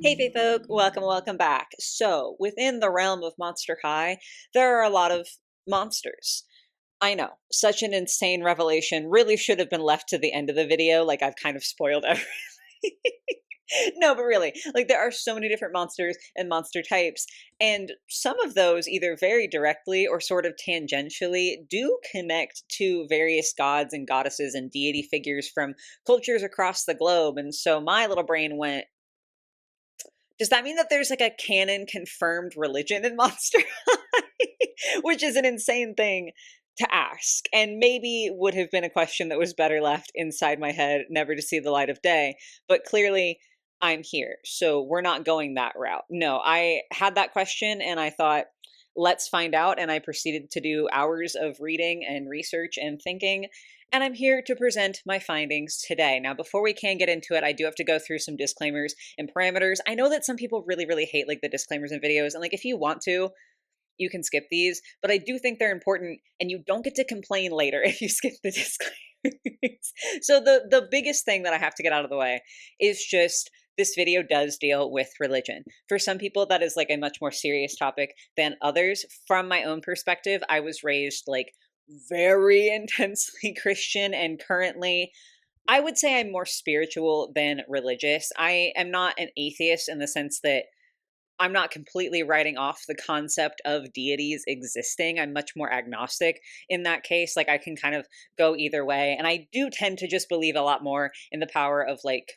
Hey, Fae folk, welcome back. So, within the realm of Monster High, there are a lot of monsters. I know, such an insane revelation really should have been left to the end of the video, like I've kind of spoiled everything. No, but really, like there are so many different monsters and monster types, and some of those either very directly or sort of tangentially do connect to various gods and goddesses and deity figures from cultures across the globe. And so my little brain went, does that mean that there's like a canon confirmed religion in Monster High? Which is an insane thing to ask, and maybe would have been a question that was better left inside my head, never to see the light of day. But clearly, I'm here. So we're not going that route. No, I had that question and I thought, let's find out. And I proceeded to do hours of reading and research and thinking. And I'm here to present my findings today. Now, before we can get into it, I do have to go through some disclaimers and parameters. I know that some people really hate like the disclaimers in videos. And like, if you want to, you can skip these, but I do think they're important and you don't get to complain later if you skip the disclaimers. So the biggest thing that I have to get out of the way is just this video does deal with religion. For some people that is like a much more serious topic than others. From my own perspective, I was raised like very intensely Christian, and currently I would say I'm more spiritual than religious. I am not an atheist in the sense that I'm not completely writing off the concept of deities existing. I'm much more agnostic in that case. Like I can kind of go either way. And I do tend to just believe a lot more in the power of like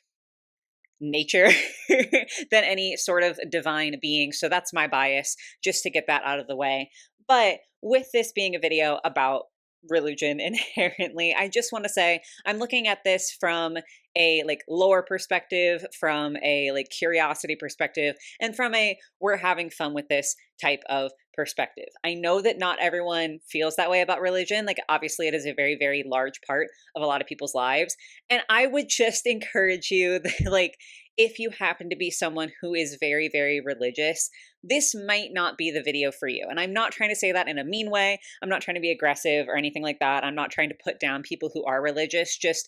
nature than any sort of divine being. So that's my bias, just to get that out of the way. But with this being a video about religion inherently, I just want to say I'm looking at this from a like lore perspective, from a like curiosity perspective, and from a we're having fun with this type of perspective. I know that not everyone feels that way about religion. Like obviously it is a very large part of a lot of people's lives. And I would just encourage you that, like, if you happen to be someone who is very religious, this might not be the video for you. And I'm not trying to say that in a mean way. I'm not trying to be aggressive or anything like that. I'm not trying to put down people who are religious. Just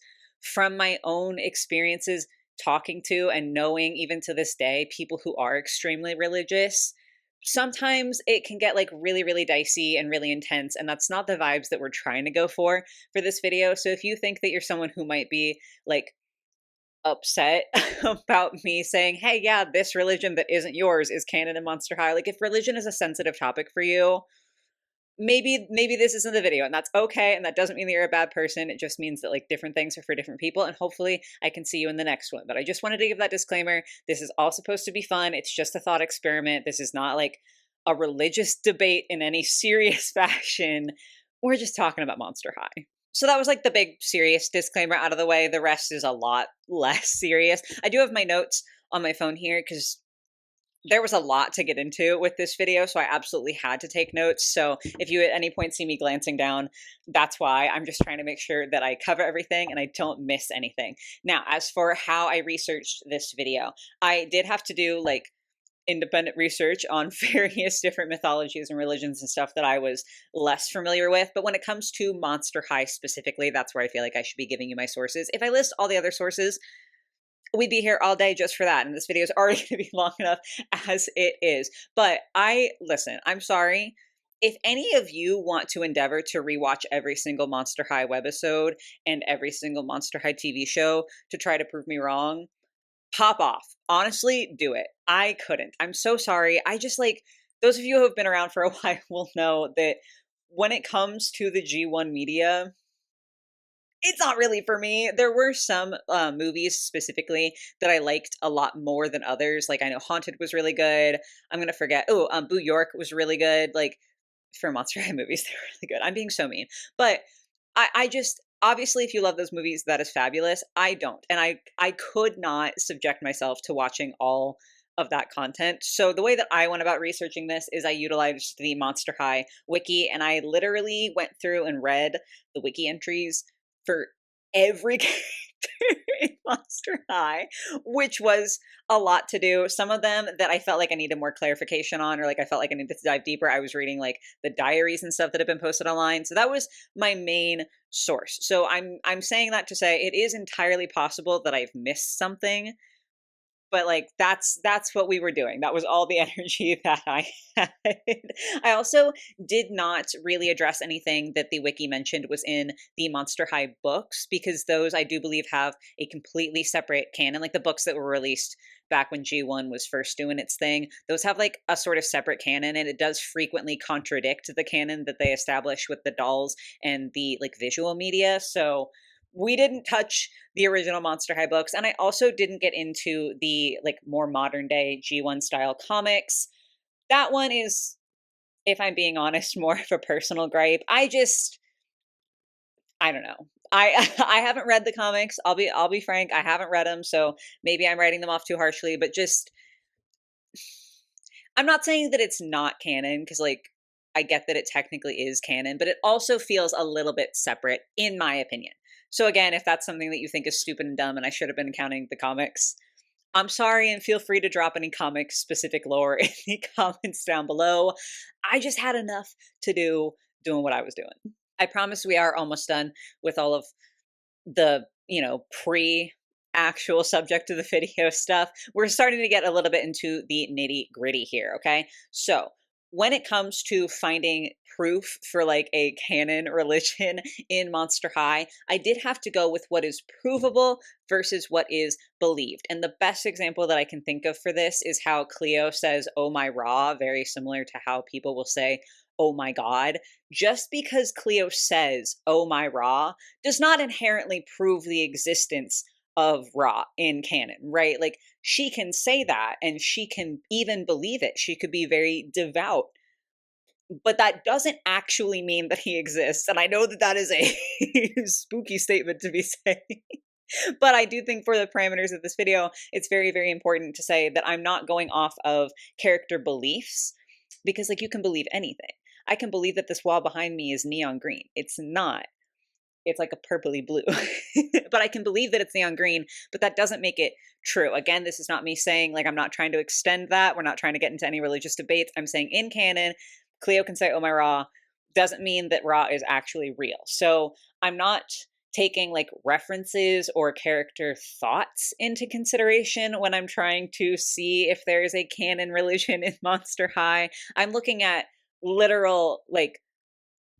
from my own experiences talking to and knowing even to this day people who are extremely religious, sometimes it can get like really dicey and really intense, and that's not the vibes that we're trying to go for this video. So if you think that you're someone who might be like upset about me saying, hey, yeah, this religion that isn't yours is canon in Monster High, like if religion is a sensitive topic for you, maybe this isn't the video, and that's okay. And that doesn't mean that you're a bad person. It just means that like different things are for different people, and hopefully I can see you in the next one. But I just wanted to give that disclaimer. This is all supposed to be fun. It's just a thought experiment. This is not like a religious debate in any serious fashion. We're just talking about Monster High. So that was like the big serious disclaimer out of the way. The rest is a lot less serious. I do have my notes on my phone here because there was a lot to get into with this video, so I absolutely had to take notes. So if you at any point see me glancing down, that's why. I'm just trying to make sure that I cover everything and I don't miss anything. Now, as for how I researched this video, I did have to do like independent research on various different mythologies and religions and stuff that I was less familiar with. But when it comes to Monster High specifically, that's where I feel like I should be giving you my sources. If I list all the other sources, we'd be here all day just for that. And this video is already going to be long enough as it is. But listen, I'm sorry. If any of you want to endeavor to rewatch every single Monster High webisode and every single Monster High TV show to try to prove me wrong, pop off. Honestly, do it. I couldn't. I'm so sorry. I just like, those of you who have been around for a while will know that when it comes to the G1 media, it's not really for me. There were some movies specifically that I liked a lot more than others. Like I know Haunted was really good. I'm gonna forget. Oh, Boo York was really good. Like for Monster High movies, they're really good. I'm being so mean, but I just obviously if you love those movies, that is fabulous. I don't, and I could not subject myself to watching all of that content. So the way that I went about researching this is I utilized the Monster High wiki, and I literally went through and read the wiki entries for every character in Monster High, which was a lot to do. Some of them that I felt like I needed more clarification on, or like I felt like I needed to dive deeper. I was reading like the diaries and stuff that have been posted online. So that was my main source. So I'm saying that to say it is entirely possible that I've missed something. But, like, that's what we were doing. That was all the energy that I had. I also did not really address anything that the wiki mentioned was in the Monster High books, because those, I do believe, have a completely separate canon. Like, the books that were released back when G1 was first doing its thing, those have, like, a sort of separate canon, and it does frequently contradict the canon that they establish with the dolls and the, like, visual media. So we didn't touch the original Monster High books, and I also didn't get into the, like, more modern day G1 style comics. That one is, if I'm being honest, more of a personal gripe. I don't know. I haven't read the comics. I'll be frank, I haven't read them, so maybe I'm writing them off too harshly, but just, I'm not saying that it's not canon, because, like, I get that it technically is canon, but it also feels a little bit separate, in my opinion. So again, if that's something that you think is stupid and dumb and I should have been counting the comics, I'm sorry, and feel free to drop any comic specific lore in the comments down below. I just had enough to do doing what I was doing. I promise we are almost done with all of the, pre actual subject of the video stuff. We're starting to get a little bit into the nitty gritty here. Okay. So, when it comes to finding proof for, like, a canon religion in Monster High, I did have to go with what is provable versus what is believed. And the best example that I can think of for this is how Cleo says, "Oh my Ra," very similar to how people will say, "Oh my God." Just because Cleo says, "Oh my Ra," does not inherently prove the existence of Ra in canon, right? Like, she can say that and she can even believe it. She could be very devout, but that doesn't actually mean that he exists. And I know that that is a spooky statement to be saying. But I do think, for the parameters of this video, it's very, very important to say that I'm not going off of character beliefs, because, like, you can believe anything. I can believe that this wall behind me is neon green. It's not. It's like a purpley blue. But I can believe that it's neon green, but that doesn't make it true. Again, this is not me saying, like, I'm not trying to extend that. We're not trying to get into any religious debates. I'm saying, in canon, Cleo can say, "Oh my Ra," doesn't mean that Ra is actually real. So I'm not taking, like, references or character thoughts into consideration when I'm trying to see if there is a canon religion in Monster High. I'm looking at literal, like,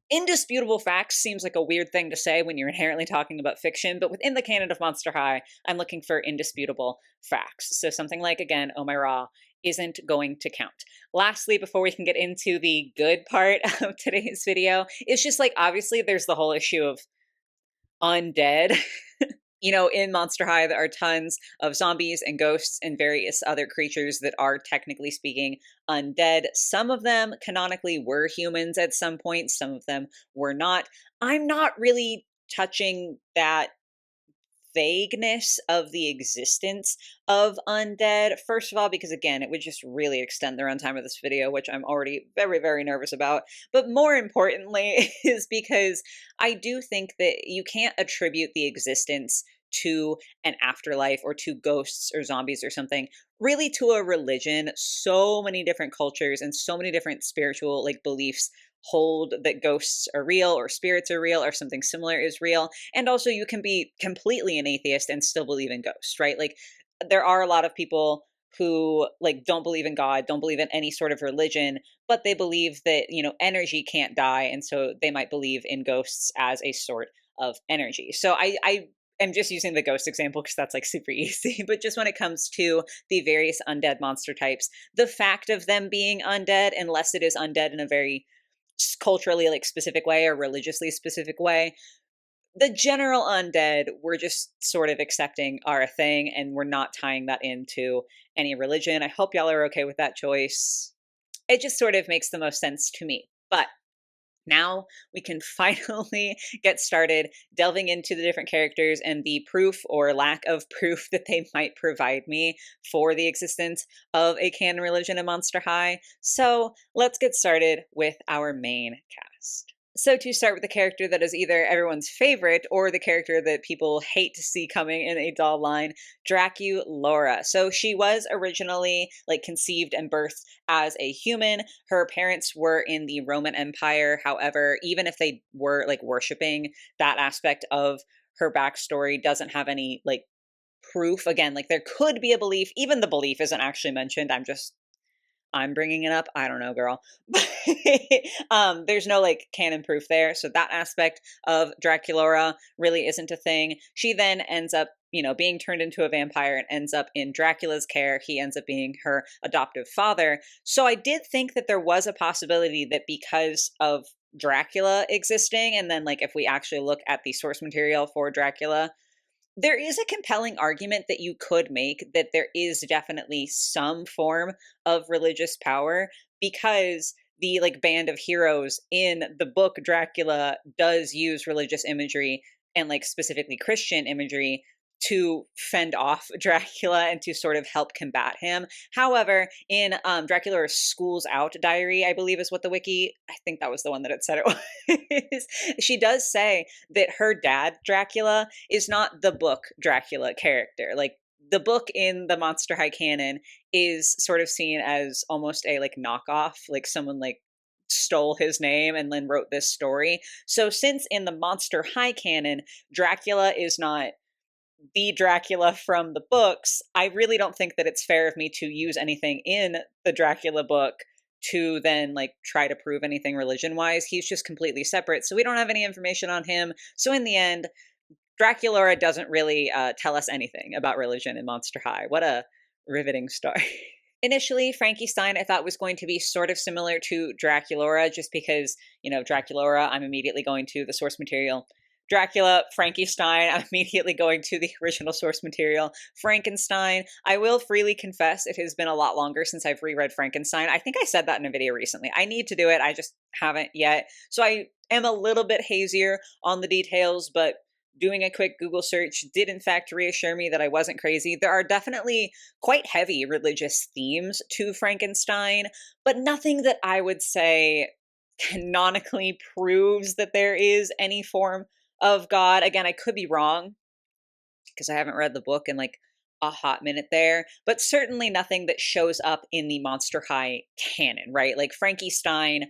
indisputable facts. Seems like a weird thing to say when you're inherently talking about fiction, but within the canon of Monster High, I'm looking for indisputable facts. So something like, again, "Oh my Ra," isn't going to count. Lastly, before we can get into the good part of today's video, it's just, like, obviously there's the whole issue of undead. In Monster High, there are tons of zombies and ghosts and various other creatures that are, technically speaking, undead. Some of them canonically were humans at some point, some of them were not. I'm not really touching that vagueness of the existence of undead. First of all, because, again, it would just really extend the runtime of this video, which I'm already very, very nervous about. But more importantly, is because I do think that you can't attribute the existence to an afterlife or to ghosts or zombies or something really to a religion. So many different cultures and so many different spiritual, like, beliefs hold that ghosts are real or spirits are real or something similar is real. And also, you can be completely an atheist and still believe in ghosts, right? Like, there are a lot of people who, like, don't believe in God, don't believe in any sort of religion, but they believe that, energy can't die, and so they might believe in ghosts as a sort of energy. So I am just using the ghost example because that's, like, super easy. But just when it comes to the various undead monster types, the fact of them being undead, unless it is undead in a very culturally, like, specific way or religiously specific way, the general undead, we're just sort of accepting are a thing, and we're not tying that into any religion. I hope y'all are okay with that choice. It just sort of makes the most sense to me. But now we can finally get started delving into the different characters and the proof or lack of proof that they might provide me for the existence of a canon religion in Monster High. So let's get started with our main cast. So, to start with the character that is either everyone's favorite or the character that people hate to see coming in a doll line, Draculaura. So she was originally, like, conceived and birthed as a human. Her parents were in the Roman Empire. However, even if they were, like, worshiping, that aspect of her backstory doesn't have any, like, proof. Again, like there could be a belief, even the belief isn't actually mentioned. I'm bringing it up. I don't know, girl. But there's no like canon proof there. So that aspect of Draculaura really isn't a thing. She then ends up, being turned into a vampire and ends up in Dracula's care. He ends up being her adoptive father. So I did think that there was a possibility that because of Dracula existing, and then like if we actually look at the source material for Dracula, there is a compelling argument that you could make that there is definitely some form of religious power, because the like band of heroes in the book Dracula does use religious imagery, and like specifically Christian imagery, to fend off Dracula and to sort of help combat him. However, in Dracula's Schools Out diary, I believe is what the wiki, I think that was the one that it said it was, she does say that her dad, Dracula, is not the book Dracula character. Like the book in the Monster High canon is sort of seen as almost a like knockoff, like someone like stole his name and then wrote this story. So since in the Monster High canon, Dracula is not the Dracula from the books, I really don't think that it's fair of me to use anything in the Dracula book to then like try to prove anything religion wise. He's just completely separate. So we don't have any information on him. So in the end, Draculaura doesn't really tell us anything about religion in Monster High. What a riveting story. Initially, Frankenstein I thought was going to be sort of similar to Draculaura, just because, Draculaura, I'm immediately going to the source material. Dracula, Frankenstein, I'm immediately going to the original source material. Frankenstein, I will freely confess it has been a lot longer since I've reread Frankenstein. I think I said that in a video recently. I need to do it, I just haven't yet. So I am a little bit hazier on the details, but doing a quick Google search did in fact reassure me that I wasn't crazy. There are definitely quite heavy religious themes to Frankenstein, but nothing that I would say canonically proves that there is any form of God. Again, I could be wrong because I haven't read the book in like a hot minute there, but certainly nothing that shows up in the Monster High canon, right? Like Frankenstein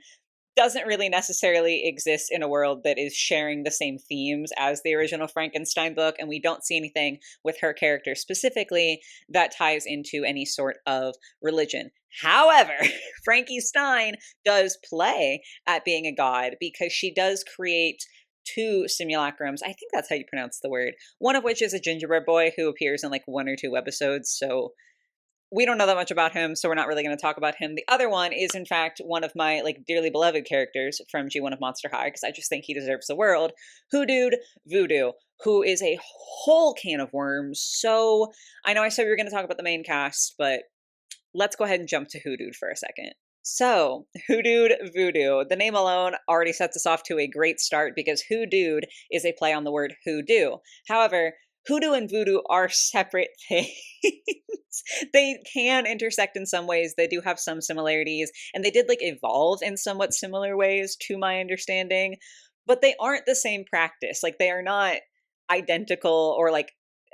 doesn't really necessarily exist in a world that is sharing the same themes as the original Frankenstein book, and we don't see anything with her character specifically that ties into any sort of religion. However, Frankenstein does play at being a god because she does create two simulacrums. I think that's how you pronounce the word. One of which is a gingerbread boy who appears in like 1 or 2 episodes, so we don't know that much about him, so we're not really going to talk about him. The other one is, in fact, one of my like dearly beloved characters from G1 of Monster High, because I just think he deserves the world. Hoodooed Voodoo, who is a whole can of worms. So I know I said we were going to talk about the main cast, but let's go ahead and jump to Hoodooed for a second. So, Hoodooed Voodoo. The name alone already sets us off to a great start because hoodooed is a play on the word hoodoo. However, hoodoo and voodoo are separate things. They can intersect in some ways. They do have some similarities, and they did like evolve in somewhat similar ways to my understanding, but they aren't the same practice. Like they are not identical or like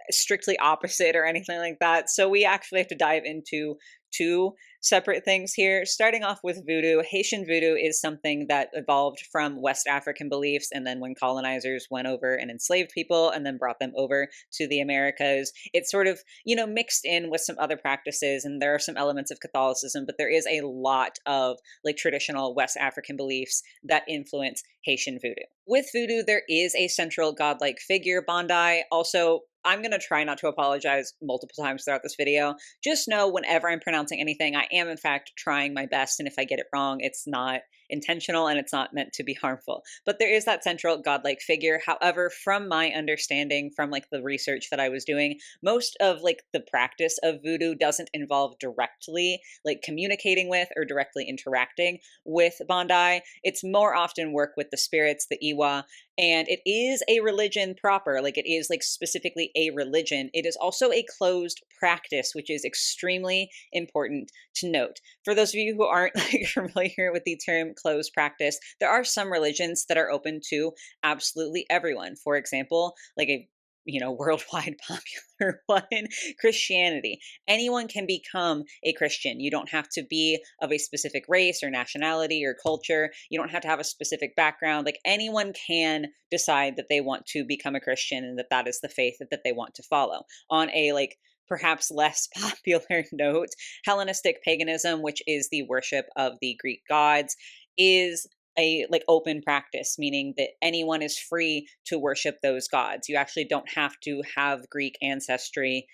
strictly opposite or anything like that. So we actually have to dive into two separate things here. Starting off with voodoo. Haitian voodoo is something that evolved from West African beliefs, and then when colonizers went over and enslaved people and then brought them over to the Americas, it sort of, mixed in with some other practices, and there are some elements of Catholicism, but there is a lot of like traditional West African beliefs that influence Haitian voodoo. With voodoo, there is a central godlike figure, Bondi. Also, I'm going to try not to apologize multiple times throughout this video. Just know whenever I'm pronouncing anything, I am in fact trying my best, and if I get it wrong, it's not intentional and it's not meant to be harmful. But there is that central godlike figure. However, from my understanding from like the research that I was doing, most of like the practice of voodoo doesn't involve directly like communicating with or directly interacting with Bondi. It's more often work with the spirits, the Iwa, and it is a religion proper. Like it is like specifically a religion. It is also a closed practice, which is extremely important to note. For those of you who aren't like familiar with the term closed practice, there are some religions that are open to absolutely everyone. For example, like a worldwide popular one, Christianity. Anyone can become a Christian. You don't have to be of a specific race or nationality or culture. You don't have to have a specific background. Like anyone can decide that they want to become a Christian and that that is the faith that they want to follow. On a like perhaps less popular note, Hellenistic paganism, which is the worship of the Greek gods, is a like open practice, meaning that anyone is free to worship those gods. You actually don't have to have Greek ancestry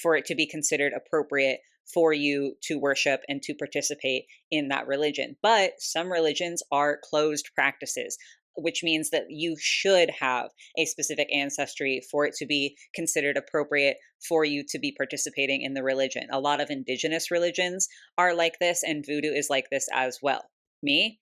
for it to be considered appropriate for you to worship and to participate in that religion. But some religions are closed practices, which means that you should have a specific ancestry for it to be considered appropriate for you to be participating in the religion. A lot of indigenous religions are like this, and voodoo is like this as well. Me,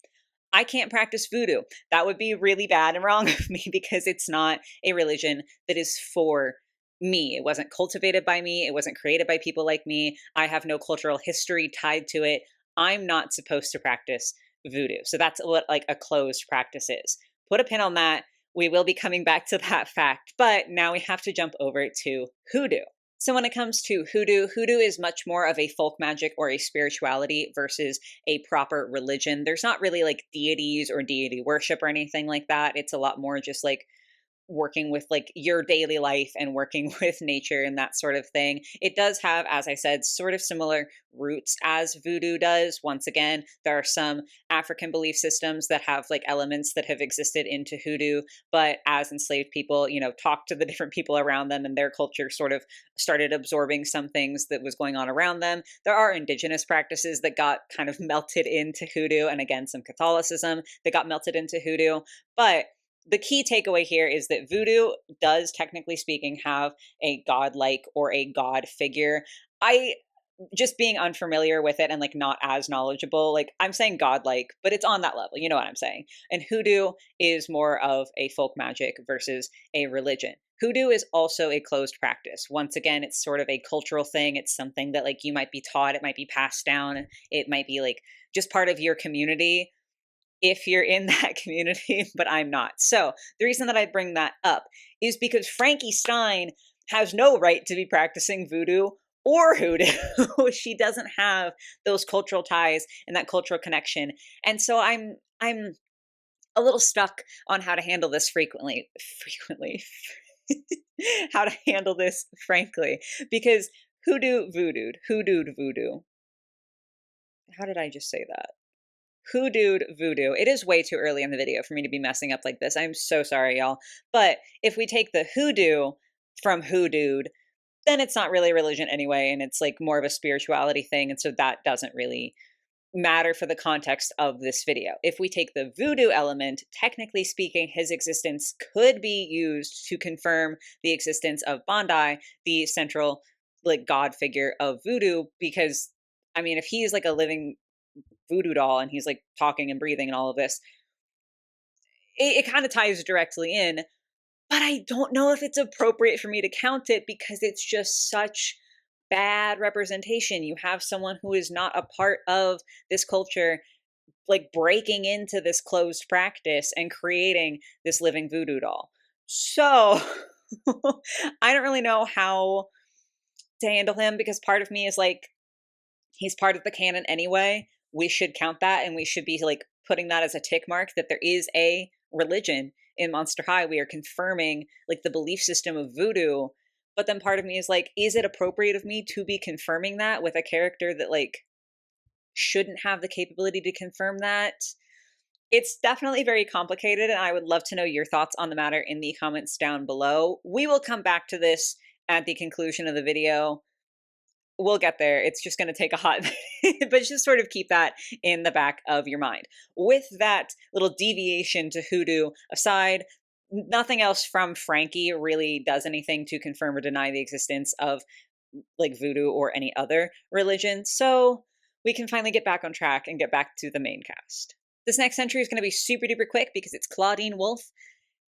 I can't practice voodoo. That would be really bad and wrong of me because it's not a religion that is for me. It wasn't cultivated by me. It wasn't created by people like me. I have no cultural history tied to it. I'm not supposed to practice voodoo. So that's what like a closed practice is. Put a pin on that. We will be coming back to that fact, but now we have to jump over to hoodoo. So when it comes to hoodoo, hoodoo is much more of a folk magic or a spirituality versus a proper religion. There's not really like deities or deity worship or anything like that. It's a lot more just like working with like your daily life and working with nature and that sort of thing. It does have, as I said, sort of similar roots as voodoo does. Once again, there are some African belief systems that have like elements that have existed into hoodoo, but as enslaved people, talked to the different people around them and their culture sort of started absorbing some things that was going on around them. There are indigenous practices that got kind of melted into hoodoo, and again, some Catholicism that got melted into hoodoo. But the key takeaway here is that voodoo does, technically speaking, have a godlike or a god figure. I just being unfamiliar with it and like not as knowledgeable, like I'm saying godlike, but it's on that level. You know what I'm saying? And hoodoo is more of a folk magic versus a religion. Hoodoo is also a closed practice. Once again, it's sort of a cultural thing. It's something that like you might be taught, it might be passed down, it might be like just part of your community if you're in that community, but I'm not. So the reason that I bring that up is because Frankie Stein has no right to be practicing voodoo or hoodoo. She doesn't have those cultural ties and that cultural connection. And so I'm a little stuck on how to handle this frequently, how to handle this frankly, because hoodooed voodoo. How did I just say that? Hoodooed voodoo. It is way too early in the video for me to be messing up like this. I'm so sorry, y'all. But if we take the hoodoo from hoodooed, then it's not really a religion anyway, and it's like more of a spirituality thing. And so that doesn't really matter for the context of this video. If we take the voodoo element, technically speaking, his existence could be used to confirm the existence of Bandai, the central like god figure of voodoo, because I mean, if he's like a living voodoo doll and he's like talking and breathing and all of this, it kind of ties directly in, but I don't know if it's appropriate for me to count it because it's just such bad representation. You have someone who is not a part of this culture like breaking into this closed practice and creating this living voodoo doll. So I don't really know how to handle him because part of me is like, he's part of the canon anyway. We should count that and we should be like putting that as a tick mark that there is a religion in Monster High. We are confirming like the belief system of voodoo. But then part of me is like, is it appropriate of me to be confirming that with a character that like shouldn't have the capability to confirm that? It's definitely very complicated, and I would love to know your thoughts on the matter in the comments down below. We will come back to this at the conclusion of the video. We'll get there. It's just going to take a hot minute, but just sort of keep that in the back of your mind. With that little deviation to hoodoo aside, nothing else from Frankie really does anything to confirm or deny the existence of like voodoo or any other religion. So we can finally get back on track and get back to the main cast. This next entry is going to be super duper quick because it's Claudine Wolf.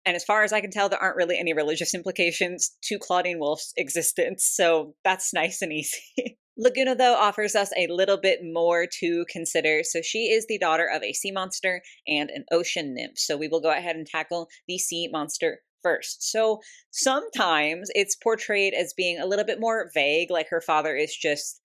And as far as I can tell, there aren't really any religious implications to Claudine Wolf's existence, so that's nice and easy. Laguna, though, offers us a little bit more to consider. So she is the daughter of a sea monster and an ocean nymph. So we will go ahead and tackle the sea monster first. So sometimes it's portrayed as being a little bit more vague, like her father is just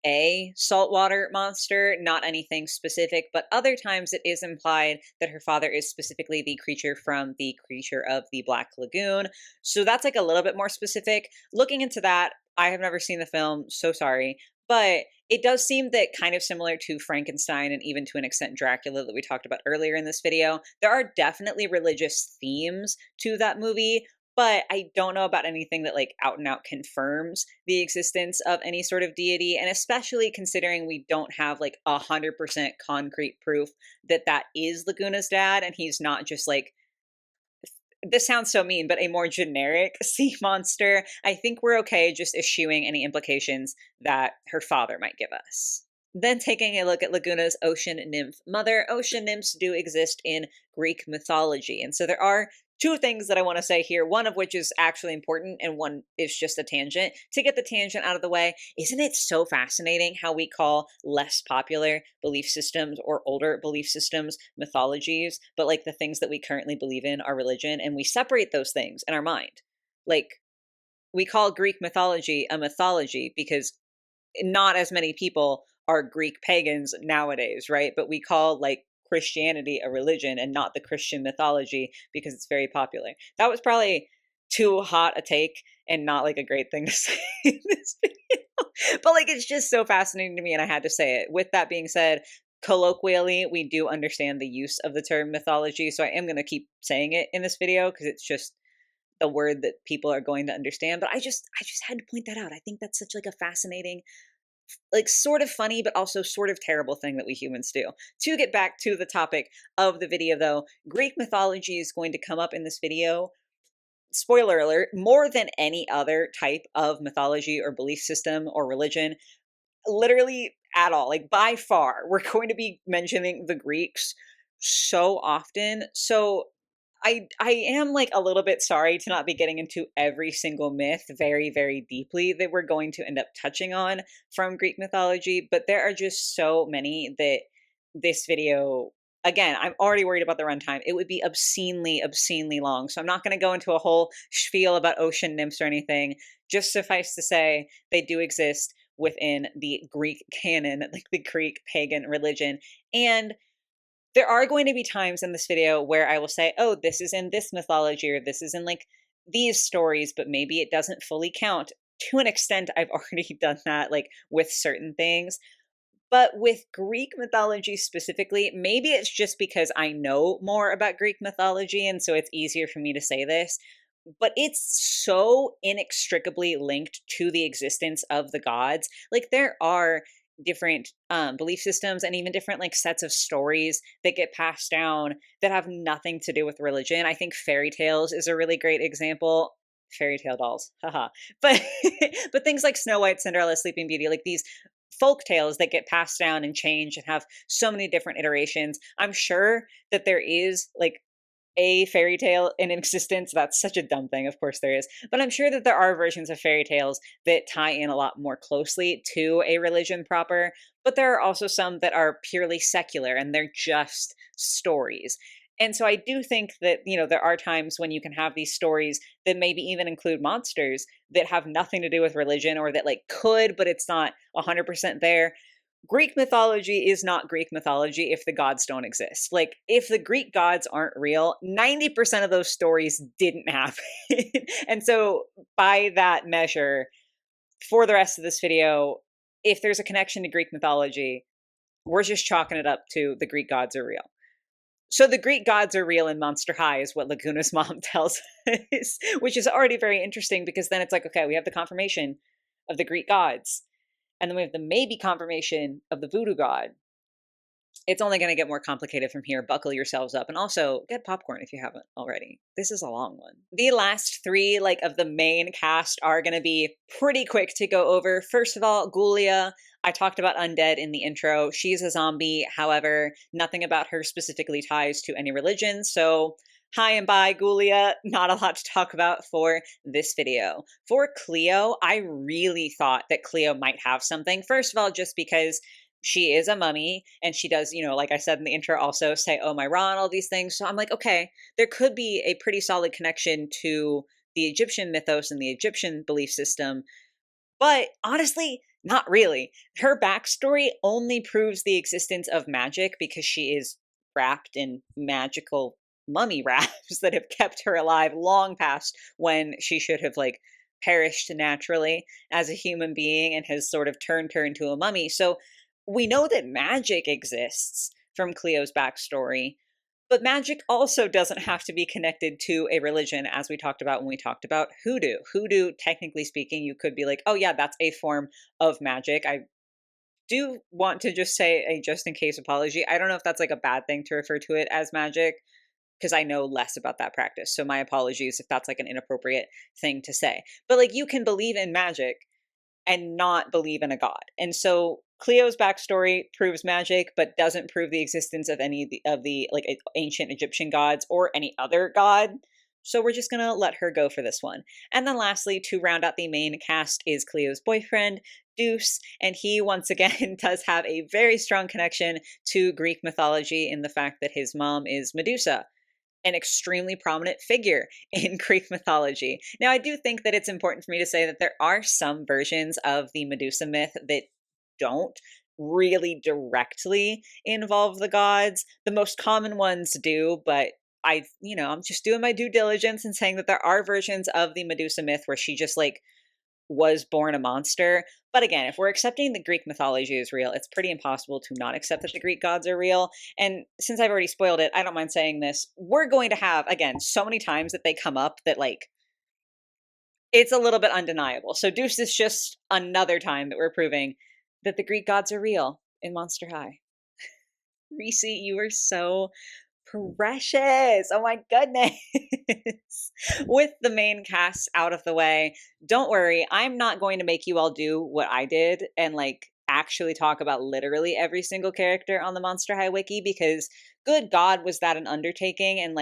a saltwater monster, not anything specific, but other times it is implied that her father is specifically the creature from the Creature of the Black Lagoon. So that's like a little bit more specific. Looking into that, I have never seen the film, so sorry, but it does seem that kind of similar to Frankenstein and even to an extent Dracula that we talked about earlier in this video, there are definitely religious themes to that movie, but I don't know about anything that like out and out confirms the existence of any sort of deity. And especially considering we don't have like 100% concrete proof that that is Laguna's dad and he's not just like, this sounds so mean, but a more generic sea monster, I think we're okay just eschewing any implications that her father might give us. Then taking a look at Laguna's ocean nymph mother, ocean nymphs do exist in Greek mythology. And so there are two things that I want to say here, one of which is actually important and one is just a tangent. To get the tangent out of the way, isn't it so fascinating how we call less popular belief systems or older belief systems mythologies, but like the things that we currently believe in are religion, and we separate those things in our mind. Like, we call Greek mythology a mythology because not as many people are Greek pagans nowadays, right? But we call like Christianity a religion and not the Christian mythology because it's very popular. That was probably too hot a take and not like a great thing to say in this video. But like it's just so fascinating to me and I had to say it. With that being said, colloquially, we do understand the use of the term mythology. So I am going to keep saying it in this video because it's just the word that people are going to understand. But I just had to point that out. I think that's such like a fascinating, like sort of funny, but also sort of terrible thing that we humans do. To get back to the topic of the video though, Greek mythology is going to come up in this video. Spoiler alert, more than any other type of mythology or belief system or religion, literally at all, like by far, we're going to be mentioning the Greeks so often. So I am like a little bit sorry to not be getting into every single myth very, very deeply that we're going to end up touching on from Greek mythology, but there are just so many that this video, again, I'm already worried about the runtime. It would be obscenely, obscenely long. So I'm not going to go into a whole spiel about ocean nymphs or anything. Just suffice to say, they do exist within the Greek canon, like the Greek pagan religion. And there are going to be times in this video where I will say, oh, this is in this mythology or this is in like these stories, but maybe it doesn't fully count. To an extent, I've already done that like with certain things. But with Greek mythology specifically, maybe it's just because I know more about Greek mythology and so it's easier for me to say this, but it's so inextricably linked to the existence of the gods. Like there are different belief systems and even different like sets of stories that get passed down that have nothing to do with religion. I think fairy tales is a really great example. Fairy tale dolls, haha. But but things like Snow White, Cinderella, Sleeping Beauty, like these folk tales that get passed down and change and have so many different iterations. I'm sure that there is like a fairy tale in existence. That's such a dumb thing. Of course there is. But I'm sure that there are versions of fairy tales that tie in a lot more closely to a religion proper. But there are also some that are purely secular and they're just stories. And so I do think that, you know, there are times when you can have these stories that maybe even include monsters that have nothing to do with religion or that like could, but it's not 100% there. Greek mythology is not Greek mythology if the gods don't exist. Like, if the Greek gods aren't real, 90% of those stories didn't happen. And so, by that measure, for the rest of this video, if there's a connection to Greek mythology, we're just chalking it up to the Greek gods are real. So the Greek gods are real in Monster High is what Laguna's mom tells us, which is already very interesting because then it's like, okay, we have the confirmation of the Greek gods. And then we have the maybe confirmation of the voodoo god. It's only going to get more complicated from here. Buckle yourselves up. And also, get popcorn if you haven't already. This is a long one. The last three, like, of the main cast are going to be pretty quick to go over. First of all, Gulia. I talked about undead in the intro. She's a zombie. However, nothing about her specifically ties to any religion. So, hi and bye, Gulia. Not a lot to talk about for this video. For Cleo, I really thought that Cleo might have something. First of all, just because she is a mummy, and she does, like I said in the intro, also say, "Oh my Ra," and all these things. So I'm like, okay, there could be a pretty solid connection to the Egyptian mythos and the Egyptian belief system. But honestly, not really. Her backstory only proves the existence of magic because she is wrapped in magical mummy wraps that have kept her alive long past when she should have perished naturally as a human being and has sort of turned her into a mummy. So we know that magic exists from Cleo's backstory, but magic also doesn't have to be connected to a religion, as we talked about when we talked about hoodoo. Hoodoo, technically speaking, you could be like, oh, yeah, that's a form of magic. I do want to just say a just in case apology. I don't know if that's like a bad thing to refer to it as magic because I know less about that practice. So my apologies if that's like an inappropriate thing to say. But like you can believe in magic and not believe in a god. And so Cleo's backstory proves magic, but doesn't prove the existence of any of the ancient Egyptian gods or any other god. So we're just gonna let her go for this one. And then lastly, to round out the main cast is Cleo's boyfriend, Deuce, and he once again does have a very strong connection to Greek mythology in the fact that his mom is Medusa, an extremely prominent figure in Greek mythology. Now, I do think that it's important for me to say that there are some versions of the Medusa myth that don't really directly involve the gods. The most common ones do, but I'm just doing my due diligence and saying that there are versions of the Medusa myth where she just was born a monster. But again, if we're accepting the Greek mythology is real, it's pretty impossible to not accept that the Greek gods are real. And since I've already spoiled it, I don't mind saying this. We're going to have, again, so many times that they come up that it's a little bit undeniable. So Deuce is just another time that we're proving that the Greek gods are real in Monster High. Reese, you are so precious. Oh my goodness. With the main cast out of the way, don't worry, I'm not going to make you all do what I did and actually talk about literally every single character on the Monster High wiki because good God, was that an undertaking? And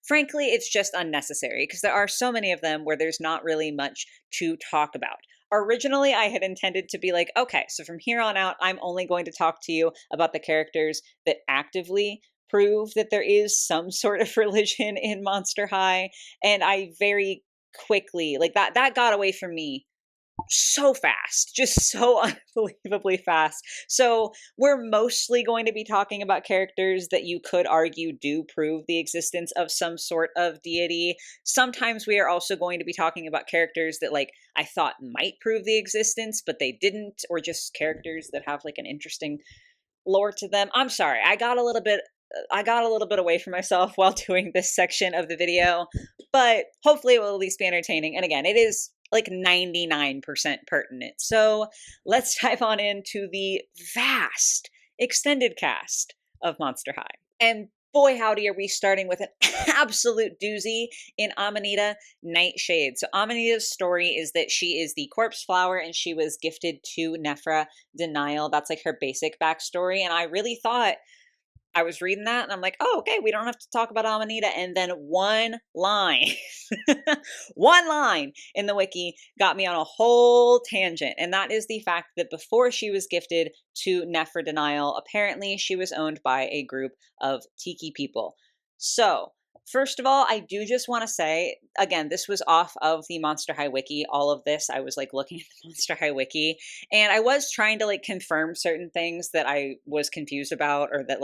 frankly, it's just unnecessary because there are so many of them where there's not really much to talk about. Originally, I had intended to be like, okay, so from here on out, I'm only going to talk to you about the characters that actively prove that there is some sort of religion in Monster High. And I very quickly, that got away from me so fast, just so unbelievably fast. So we're mostly going to be talking about characters that you could argue do prove the existence of some sort of deity. Sometimes we are also going to be talking about characters that I thought might prove the existence, but they didn't, or just characters that have an interesting lore to them. I'm sorry, I got a little bit away from myself while doing this section of the video, but hopefully it will at least be entertaining. And again, it is 99% pertinent. So let's dive on into the vast extended cast of Monster High. And boy, howdy, are we starting with an absolute doozy in Amanita Nightshade. So Amanita's story is that she is the corpse flower and she was gifted to Nephra Denial. That's her basic backstory. And I really thought, I was reading that and I'm like, oh, okay, we don't have to talk about Amanita. And then one line, one line in the wiki got me on a whole tangent. And that is the fact that before she was gifted to Nephra Denial, apparently she was owned by a group of Tiki people. So first of all, I do just want to say, again, this was off of the Monster High wiki. All of this, I was looking at the Monster High wiki and I was trying to confirm certain things that I was confused about or that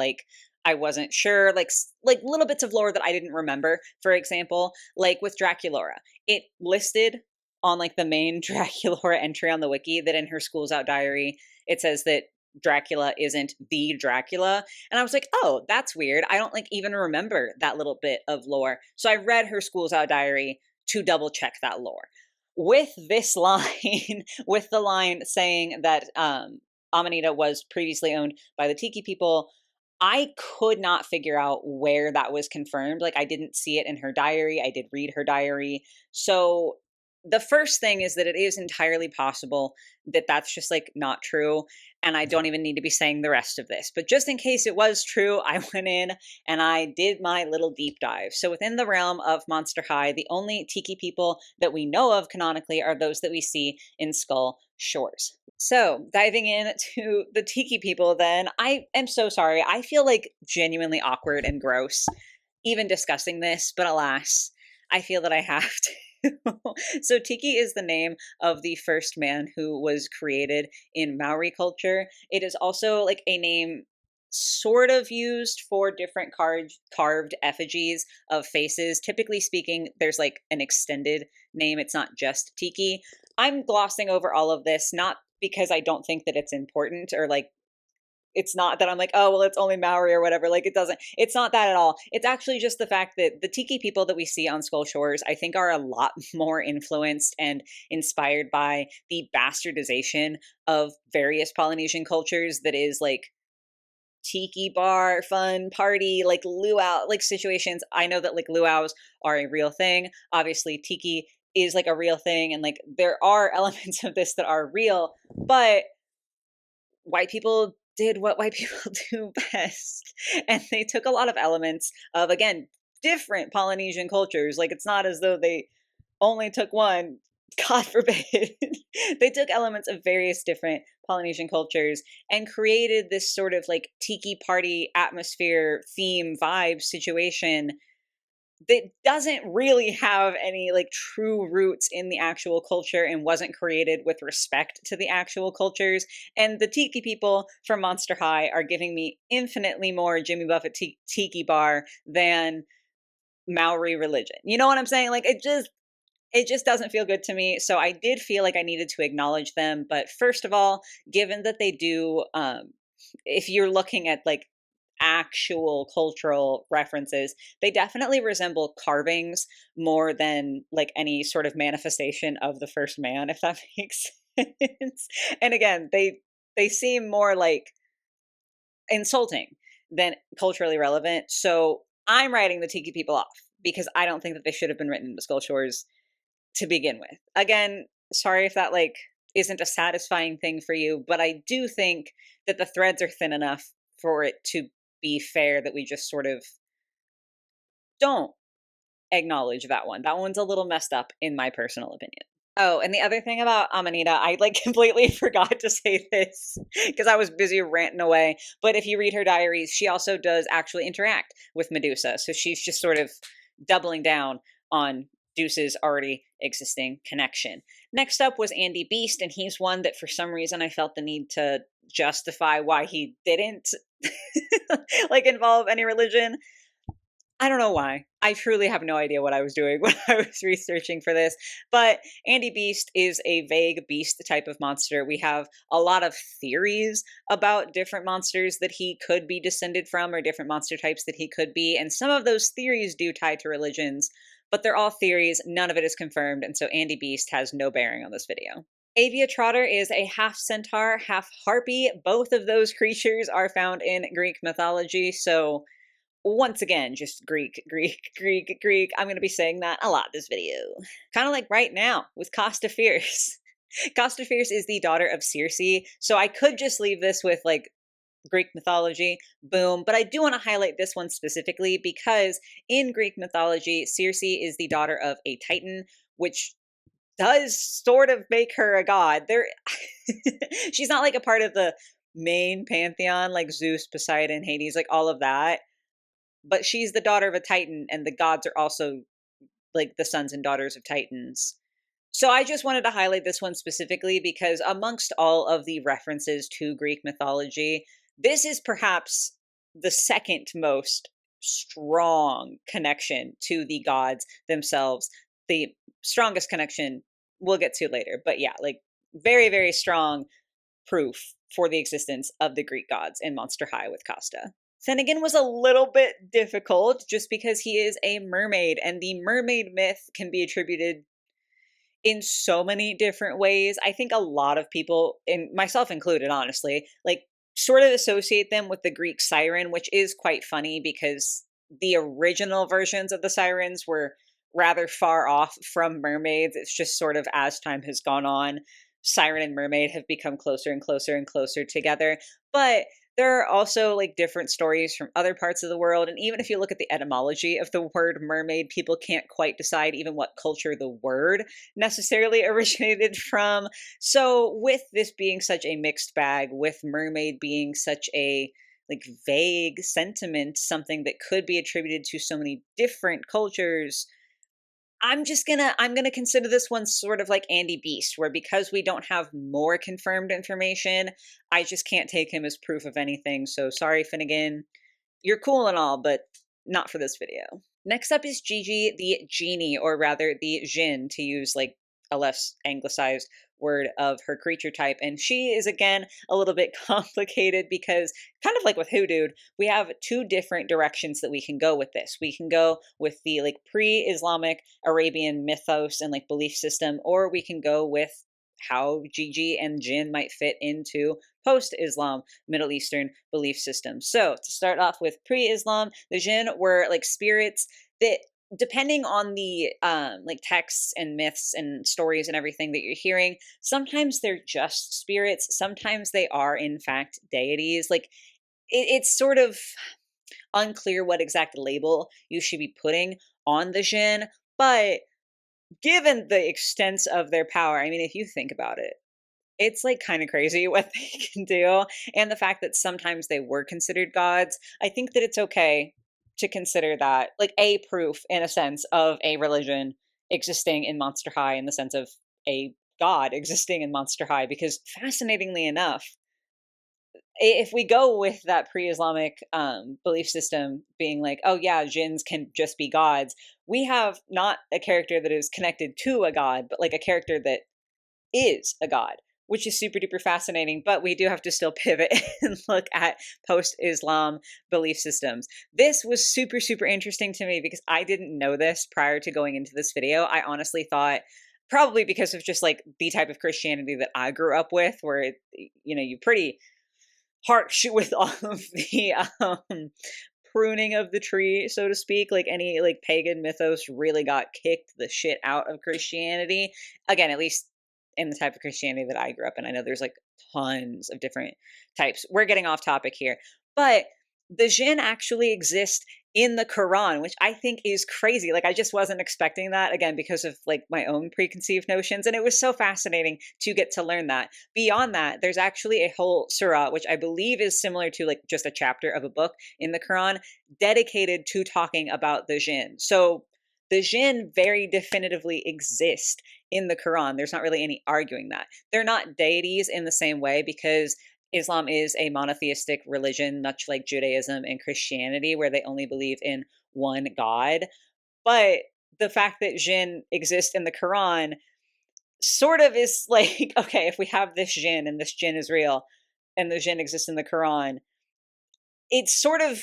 I wasn't sure, little bits of lore that I didn't remember. For example, with Draculaura, it listed on the main Draculaura entry on the wiki that in her School's Out diary, it says that Dracula isn't the Dracula. And I was like, oh, that's weird. I don't even remember that little bit of lore. So I read her School's Out diary to double check that lore. With this line, with the line saying that Amanita was previously owned by the Tiki people, I could not figure out where that was confirmed. I didn't see it in her diary. I did read her diary. So the first thing is that it is entirely possible that that's just not true. And I don't even need to be saying the rest of this. But just in case it was true, I went in and I did my little deep dive. So within the realm of Monster High, the only Tiki people that we know of canonically are those that we see in Skull Shores. So, diving into the tiki people, then, I am so sorry. I feel like genuinely awkward and gross even discussing this, but alas, I feel that I have to. So, tiki is the name of the first man who was created in Maori culture. It is also like a name sort of used for different carved effigies of faces. Typically speaking, there's like an extended name, it's not just tiki. I'm glossing over all of this, not because I don't think that it's important or like it's not that I'm like, oh, well, it's only Maori or whatever. Like, it's not that at all. It's actually just the fact that the tiki people that we see on Skull Shores, I think, are a lot more influenced and inspired by the bastardization of various Polynesian cultures that is like tiki bar, fun party, like luau, like situations. I know that like luau's are a real thing. Obviously, tiki is like a real thing. And like there are elements of this that are real, but white people did what white people do best. And they took a lot of elements of, again, different Polynesian cultures. Like, it's not as though they only took one, God forbid. They took elements of various different Polynesian cultures and created this sort of like tiki party atmosphere, theme, vibe situation that doesn't really have any like true roots in the actual culture and wasn't created with respect to the actual cultures. And the tiki people from Monster High are giving me infinitely more Jimmy Buffett tiki bar than Maori religion. You know what I'm saying? Like it just doesn't feel good to me. So I did feel like I needed to acknowledge them. But first of all, given that they do, if you're looking at like actual cultural references, they definitely resemble carvings more than like any sort of manifestation of the first man, if that makes sense. And again, they seem more like insulting than culturally relevant. So I'm writing the tiki people off because I don't think that they should have been written into Skull Shores to begin with. Again, sorry if that like isn't a satisfying thing for you, but I do think that the threads are thin enough for it to be fair that we just sort of don't acknowledge that one. That one's a little messed up in my personal opinion. Oh, and the other thing about Amanita, I like completely forgot to say this because I was busy ranting away. But if you read her diaries, she also does actually interact with Medusa. So she's just sort of doubling down on Deuce's already existing connection. Next up was Andy Beast, and he's one that for some reason I felt the need to justify why he didn't like involve any religion. I don't know why. I truly have no idea what I was doing when I was researching for this. But Andy Beast is a vague beast type of monster. We have a lot of theories about different monsters that he could be descended from or different monster types that he could be. And some of those theories do tie to religions, but they're all theories. None of it is confirmed. And so Andy Beast has no bearing on this video. Avia Trotter is a half centaur, half harpy. Both of those creatures are found in Greek mythology. So once again, just Greek, Greek, Greek, Greek. I'm going to be saying that a lot this video. Kind of like right now with Costa Fierce. Costa Fierce is the daughter of Circe, so I could just leave this with like Greek mythology, boom. But I do want to highlight this one specifically because in Greek mythology, Circe is the daughter of a Titan, which does sort of make her a god. She's not like a part of the main pantheon like Zeus, Poseidon, Hades, like all of that, but she's the daughter of a Titan, and the gods are also like the sons and daughters of Titans. So I just wanted to highlight this one specifically because amongst all of the references to Greek mythology, this is perhaps the second most strong connection to the gods themselves. The strongest connection we'll get to later. But yeah, like very, very strong proof for the existence of the Greek gods in Monster High with Costa. Finnegan was a little bit difficult just because he is a mermaid, and the mermaid myth can be attributed in so many different ways. I think a lot of people, and myself included, honestly, like sort of associate them with the Greek siren, which is quite funny because the original versions of the sirens were rather far off from mermaids. It's just sort of as time has gone on, siren and mermaid have become closer and closer and closer together. But There are also like different stories from other parts of the world. And even if you look at the etymology of the word mermaid, people can't quite decide even what culture the word necessarily originated from. So, with this being such a mixed bag, with mermaid being such a like vague sentiment, something that could be attributed to so many different cultures, I'm gonna consider this one sort of like Andy Beast, where because we don't have more confirmed information, I just can't take him as proof of anything. So sorry, Finnegan. You're cool and all, but not for this video. Next up is Gigi the genie, or rather the Jinn, to use like a less anglicized word of her creature type. And she is again a little bit complicated because, kind of like with Hoodoo, we have two different directions that we can go with this. We can go with the like pre-Islamic Arabian mythos and like belief system, or we can go with how Gigi and Jinn might fit into post-Islam Middle Eastern belief systems. So to start off with pre-Islam, the Jinn were like spirits that, depending on the like texts and myths and stories and everything that you're hearing, sometimes they're just spirits, sometimes they are in fact deities. Like it's sort of unclear what exact label you should be putting on the Jinn, but given the extent of their power, I mean, if you think about it, it's like kind of crazy what they can do. And the fact that sometimes they were considered gods, I think that it's okay to consider that like a proof, in a sense, of a religion existing in Monster High, in the sense of a god existing in Monster High. Because fascinatingly enough, if we go with that pre-Islamic belief system being like, oh yeah, jinns can just be gods, we have not a character that is connected to a god, but like a character that is a god, which is super duper fascinating. But we do have to still pivot and look at post Islam belief systems. This was super, super interesting to me because I didn't know this prior to going into this video. I honestly thought, probably because of just like the type of Christianity that I grew up with, where you pretty harsh with all of the pruning of the tree, so to speak. Like any like pagan mythos really got kicked the shit out of Christianity. Again, at least in the type of Christianity that I grew up in. I know there's like tons of different types. We're getting off topic here. But the jinn actually exist in the Quran, which I think is crazy. Like I just wasn't expecting that, again, because of like my own preconceived notions. And it was so fascinating to get to learn that. Beyond that, there's actually a whole surah, which I believe is similar to like just a chapter of a book in the Quran, dedicated to talking about the jinn. So the jinn very definitively exist in the Quran. There's not really any arguing that. They're not deities in the same way, because Islam is a monotheistic religion, much like Judaism and Christianity, where they only believe in one God. But the fact that jinn exist in the Quran sort of is like, okay, if we have this jinn and this jinn is real and the jinn exists in the Quran, it's sort of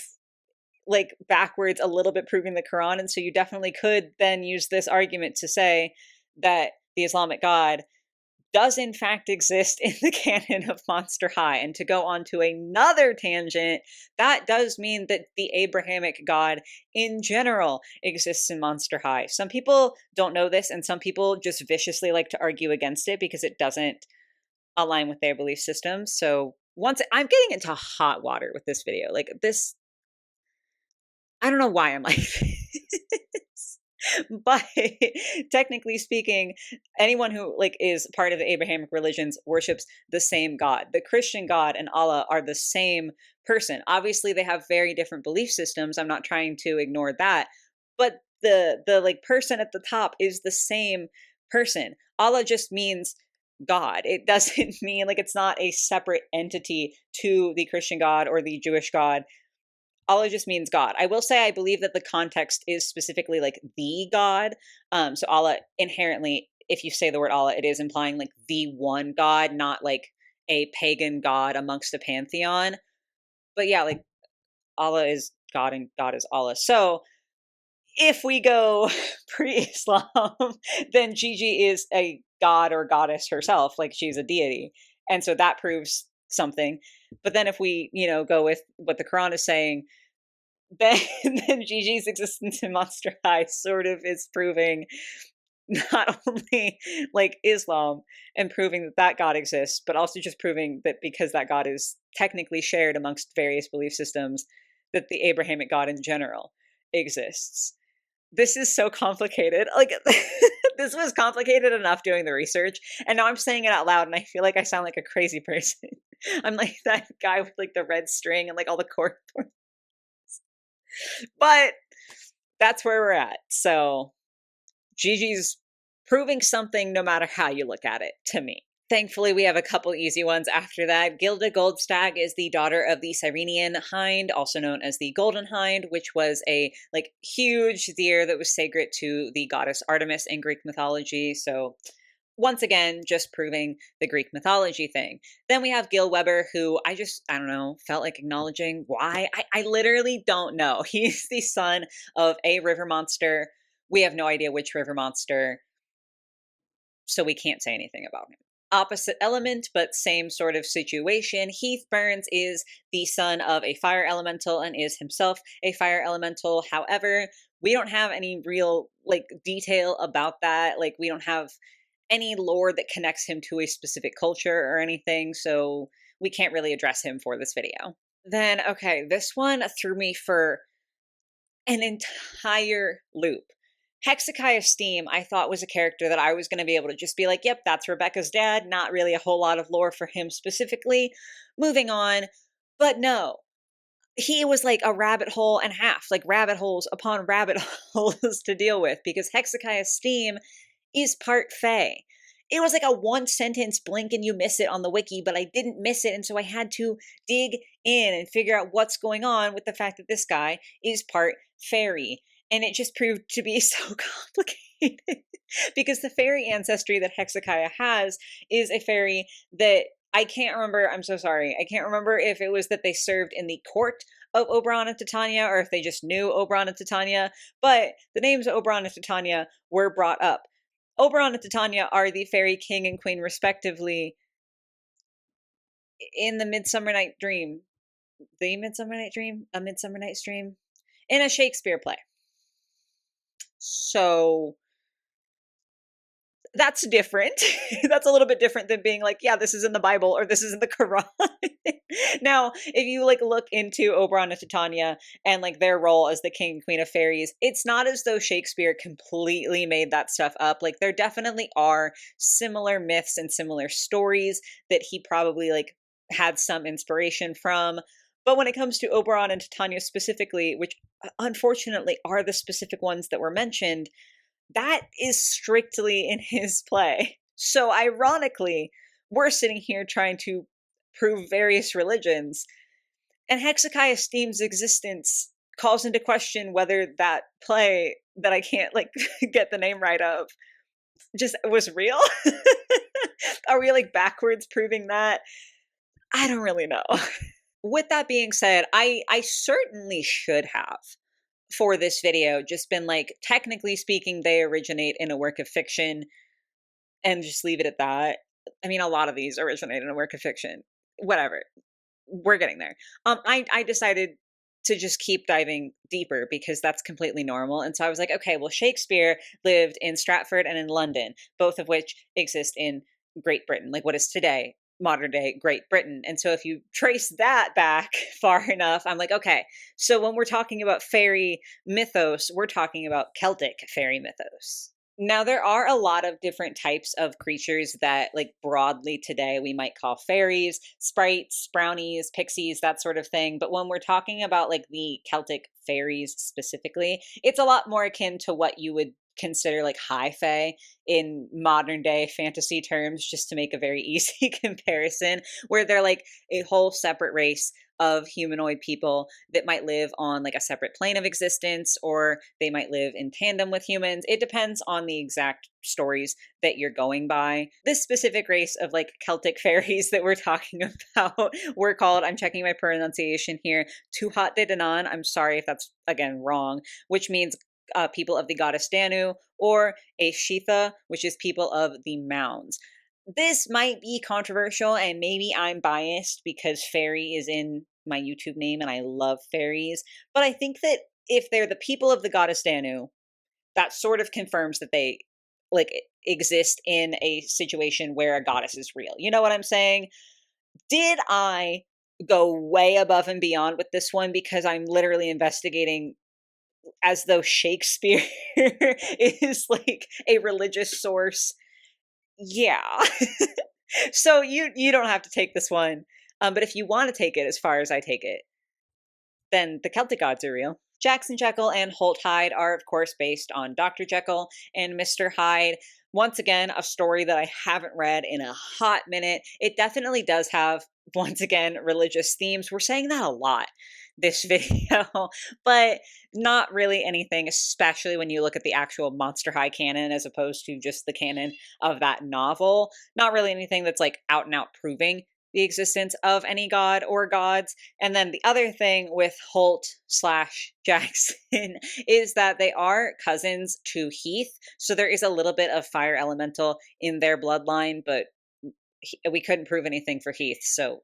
like backwards a little bit proving the Quran. And so you definitely could then use this argument to say that the Islamic God does in fact exist in the canon of Monster High. And to go on to another tangent, that does mean that the Abrahamic God in general exists in Monster High. Some people don't know this, and some people just viciously like to argue against it because it doesn't align with their belief systems. So once I'm getting into hot water with this video, like this, I don't know why I'm like this. But technically speaking, anyone who like is part of the Abrahamic religions worships the same God. The Christian God and Allah are the same person. Obviously, they have very different belief systems. I'm not trying to ignore that, but the like person at the top is the same person. Allah just means God. It doesn't mean like it's not a separate entity to the Christian God or the Jewish God. Allah just means God. I will say I believe that the context is specifically like the God. So Allah inherently, if you say the word Allah, it is implying like the one God, not like a pagan God amongst a pantheon. But yeah, like Allah is God and God is Allah. So if we go pre-Islam, then Gigi is a god or goddess herself, like she's a deity. And so that proves something. But then if we, go with what the Quran is saying, then then Gigi's existence in Monster High sort of is proving not only like Islam and proving that that God exists, but also just proving that because that God is technically shared amongst various belief systems, that the Abrahamic God in general exists. This is so complicated. Like, this was complicated enough doing the research, and now I'm saying it out loud, and I feel like I sound like a crazy person. I'm like that guy with like the red string and like all the chord, but that's where we're at. So Gigi's proving something no matter how you look at it to me. Thankfully, we have a couple easy ones after that. Gilda Goldstag is the daughter of the Cyrenian hind, also known as the Golden Hind, which was a like huge deer that was sacred to the goddess Artemis in Greek mythology. So once again, just proving the Greek mythology thing. Then we have Gil Weber, who I don't know, felt like acknowledging. Why? I literally don't know. He's the son of a river monster. We have no idea which river monster, so we can't say anything about him. Opposite element, but same sort of situation. Heath Burns is the son of a fire elemental and is himself a fire elemental. However, we don't have any real like detail about that. Like, we don't have any lore that connects him to a specific culture or anything, so we can't really address him for this video. Then, okay, this one threw me for an entire loop. Hezekiah Steam, I thought was a character that I was going to be able to just be like, yep, that's Rebecca's dad. Not really a whole lot of lore for him specifically. Moving on. But no, he was like a rabbit hole and a half, like rabbit holes upon rabbit holes to deal with, because Hezekiah Steam is part Fae. It was like a one sentence blink and you miss it on the wiki, but I didn't miss it. And so I had to dig in and figure out what's going on with the fact that this guy is part fairy. And it just proved to be so complicated because the fairy ancestry that Hezekiah has is a fairy that I can't remember. I'm so sorry. I can't remember if it was that they served in the court of Oberon and Titania or if they just knew Oberon and Titania, but the names Oberon and Titania were brought up. Oberon and Titania are the fairy king and queen, respectively, in the Midsummer Night Dream. The Midsummer Night Dream? A Midsummer Night's Dream? In a Shakespeare play. So that's different. That's a little bit different than being like, yeah, this is in the Bible or this is in the Quran. Now, if you like look into Oberon and Titania and like their role as the king and queen of fairies, it's not as though Shakespeare completely made that stuff up. Like, there definitely are similar myths and similar stories that he probably like had some inspiration from. But when it comes to Oberon and Titania specifically, which unfortunately are the specific ones that were mentioned, that is strictly in his play. So ironically, we're sitting here trying to prove various religions, and Hezekiah Steam's existence calls into question whether that play that I can't like get the name right of just was real. Are we like backwards proving that? I don't really know. With that being said, I certainly should have for this video just been like, technically speaking, they originate in a work of fiction and just leave it at that. I mean, a lot of these originate in a work of fiction. Whatever. We're getting there. I decided to just keep diving deeper because that's completely normal. And so I was like, okay, well, Shakespeare lived in Stratford and in London, both of which exist in Great Britain, like what is today modern day Great Britain. And so if you trace that back far enough, I'm like, okay, so when we're talking about fairy mythos, we're talking about Celtic fairy mythos. Now, there are a lot of different types of creatures that, like, broadly today we might call fairies, sprites, brownies, pixies, that sort of thing. But when we're talking about, like, the Celtic fairies specifically, it's a lot more akin to what you would consider, like, high fae in modern day fantasy terms, just to make a very easy comparison, where they're, like, a whole separate race of humanoid people that might live on like a separate plane of existence, or they might live in tandem with humans. It depends on the exact stories that you're going by. This specific race of like Celtic fairies that we're talking about were called, I'm checking my pronunciation here, Tuatha De Danann. I'm sorry if that's again wrong, which means people of the goddess Danu, or Aeshitha, which is people of the mounds. This might be controversial, and maybe I'm biased because fairy is in my YouTube name and I love fairies, but I think that if they're the people of the goddess Danu, that sort of confirms that they like exist in a situation where a goddess is real. You know what I'm saying? Did I go way above and beyond with this one because I'm literally investigating as though Shakespeare is like a religious source? Yeah. So you don't have to take this one. But if you want to take it as far as I take it, then the Celtic gods are real. Jackson Jekyll and Holt Hyde are, of course, based on Dr. Jekyll and Mr. Hyde. Once again, a story that I haven't read in a hot minute. It definitely does have, once again, religious themes. We're saying that a lot this video, but not really anything, especially when you look at the actual Monster High canon as opposed to just the canon of that novel. Not really anything that's like out and out proving the existence of any god or gods. And then the other thing with Holt slash Jackson is that they are cousins to Heath. So there is a little bit of fire elemental in their bloodline, but we couldn't prove anything for Heath. So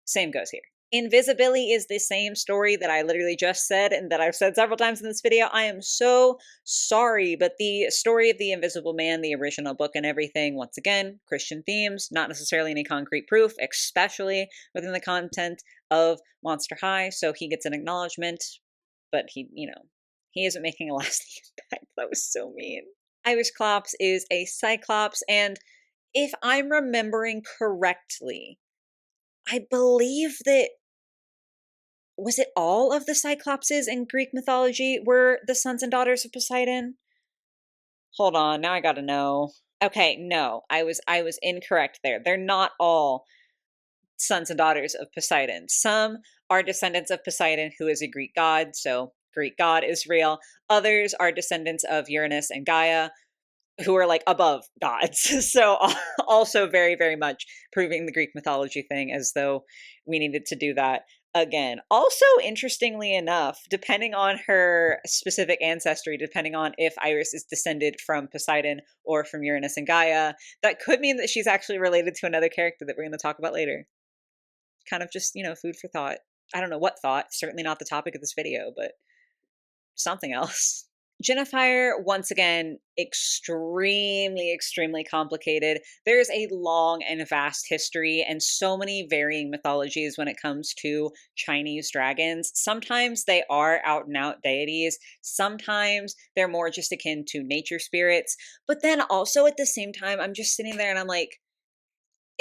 same goes here. Invisibility is the same story that I literally just said and that I've said several times in this video. I am so sorry, but the story of the Invisible Man, the original book and everything, once again, Christian themes, not necessarily any concrete proof, especially within the content of Monster High. So he gets an acknowledgement, but he isn't making a lasting impact. That was so mean. Iris Clops is a Cyclops, and if I'm remembering correctly, I believe that was it all of the Cyclopses in Greek mythology were the sons and daughters of Poseidon? Hold on, now I gotta know. Okay, no, I was incorrect there. They're not all sons and daughters of Poseidon. Some are descendants of Poseidon, who is a Greek god, so Greek god is real. Others are descendants of Uranus and Gaia, who are like above gods. So also very, very much proving the Greek mythology thing as though we needed to do that again. Also, interestingly enough, depending on her specific ancestry, depending on if Iris is descended from Poseidon or from Uranus and Gaia, that could mean that she's actually related to another character that we're going to talk about later. Kind of just, food for thought. I don't know what thought, certainly not the topic of this video, but something else. Jennifer, once again, extremely, extremely complicated. There's a long and vast history and so many varying mythologies when it comes to Chinese dragons. Sometimes they are out and out deities. Sometimes they're more just akin to nature spirits. But then also at the same time, I'm just sitting there and I'm like,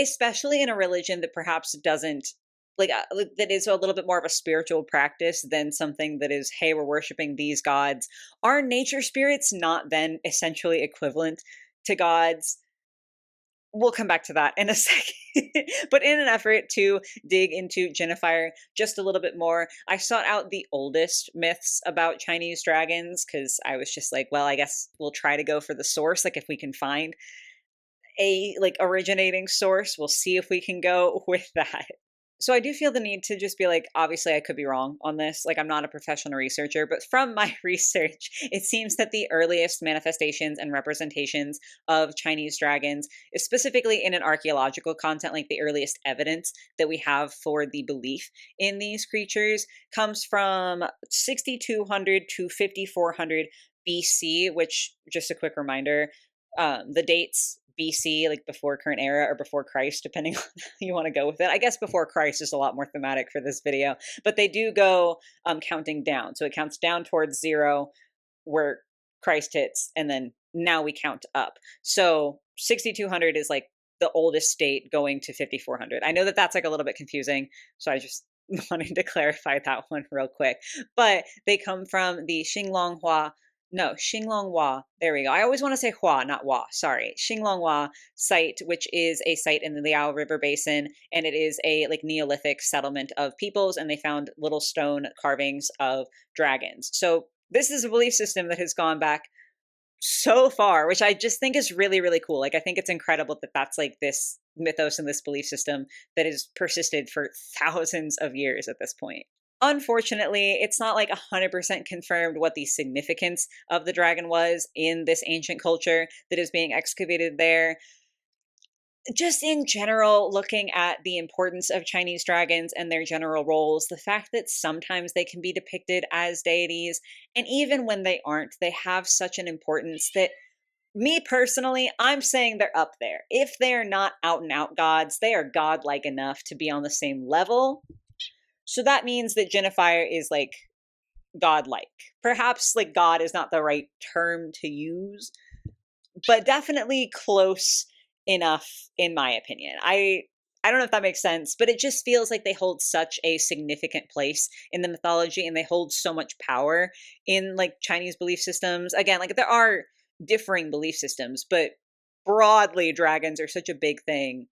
especially in a religion that perhaps doesn't that is a little bit more of a spiritual practice than something that is, hey, we're worshiping these gods. Are nature spirits not then essentially equivalent to gods? We'll come back to that in a second. But in an effort to dig into Jennifer just a little bit more, I sought out the oldest myths about Chinese dragons because I was just like, well, I guess we'll try to go for the source. Like if we can find a originating source, we'll see if we can go with that. So I do feel the need to just be like, obviously I could be wrong on this. Like I'm not a professional researcher, but from my research, it seems that the earliest manifestations and representations of Chinese dragons, specifically in an archaeological content, like the earliest evidence that we have for the belief in these creatures comes from 6200 to 5400 BC, which, just a quick reminder, the dates BC, like before current era or before Christ, depending on how you want to go with it. I guess before Christ is a lot more thematic for this video, but they do go counting down. So it counts down towards 0 where Christ hits, and then now we count up. So 6200 is like the oldest state going to 5400. I know that that's like a little bit confusing, so I just wanted to clarify that one real quick. But they come from the Xinglonghua. No, Xinglonghua. There we go. I always want to say Hua, not Hua. Sorry. Xinglonghua site, which is a site in the Liao River Basin, and it is a Neolithic settlement of peoples, and they found little stone carvings of dragons. So this is a belief system that has gone back so far, which I just think is really, really cool. Like I think it's incredible that that's like this mythos and this belief system that has persisted for thousands of years at this point. Unfortunately, it's not like 100% confirmed what the significance of the dragon was in this ancient culture that is being excavated there. Just in general, looking at the importance of Chinese dragons and their general roles, the fact that sometimes they can be depicted as deities, and even when they aren't, they have such an importance that Me personally, I'm saying they're up there. If they're not out and out gods, they are godlike enough to be on the same level. So that means that Jennifer is like godlike. Perhaps like god is not the right term to use, but definitely close enough in my opinion. I don't know if that makes sense, but it just feels like they hold such a significant place in the mythology and they hold so much power in like Chinese belief systems. Again, like there are differing belief systems, but broadly dragons are such a big thing.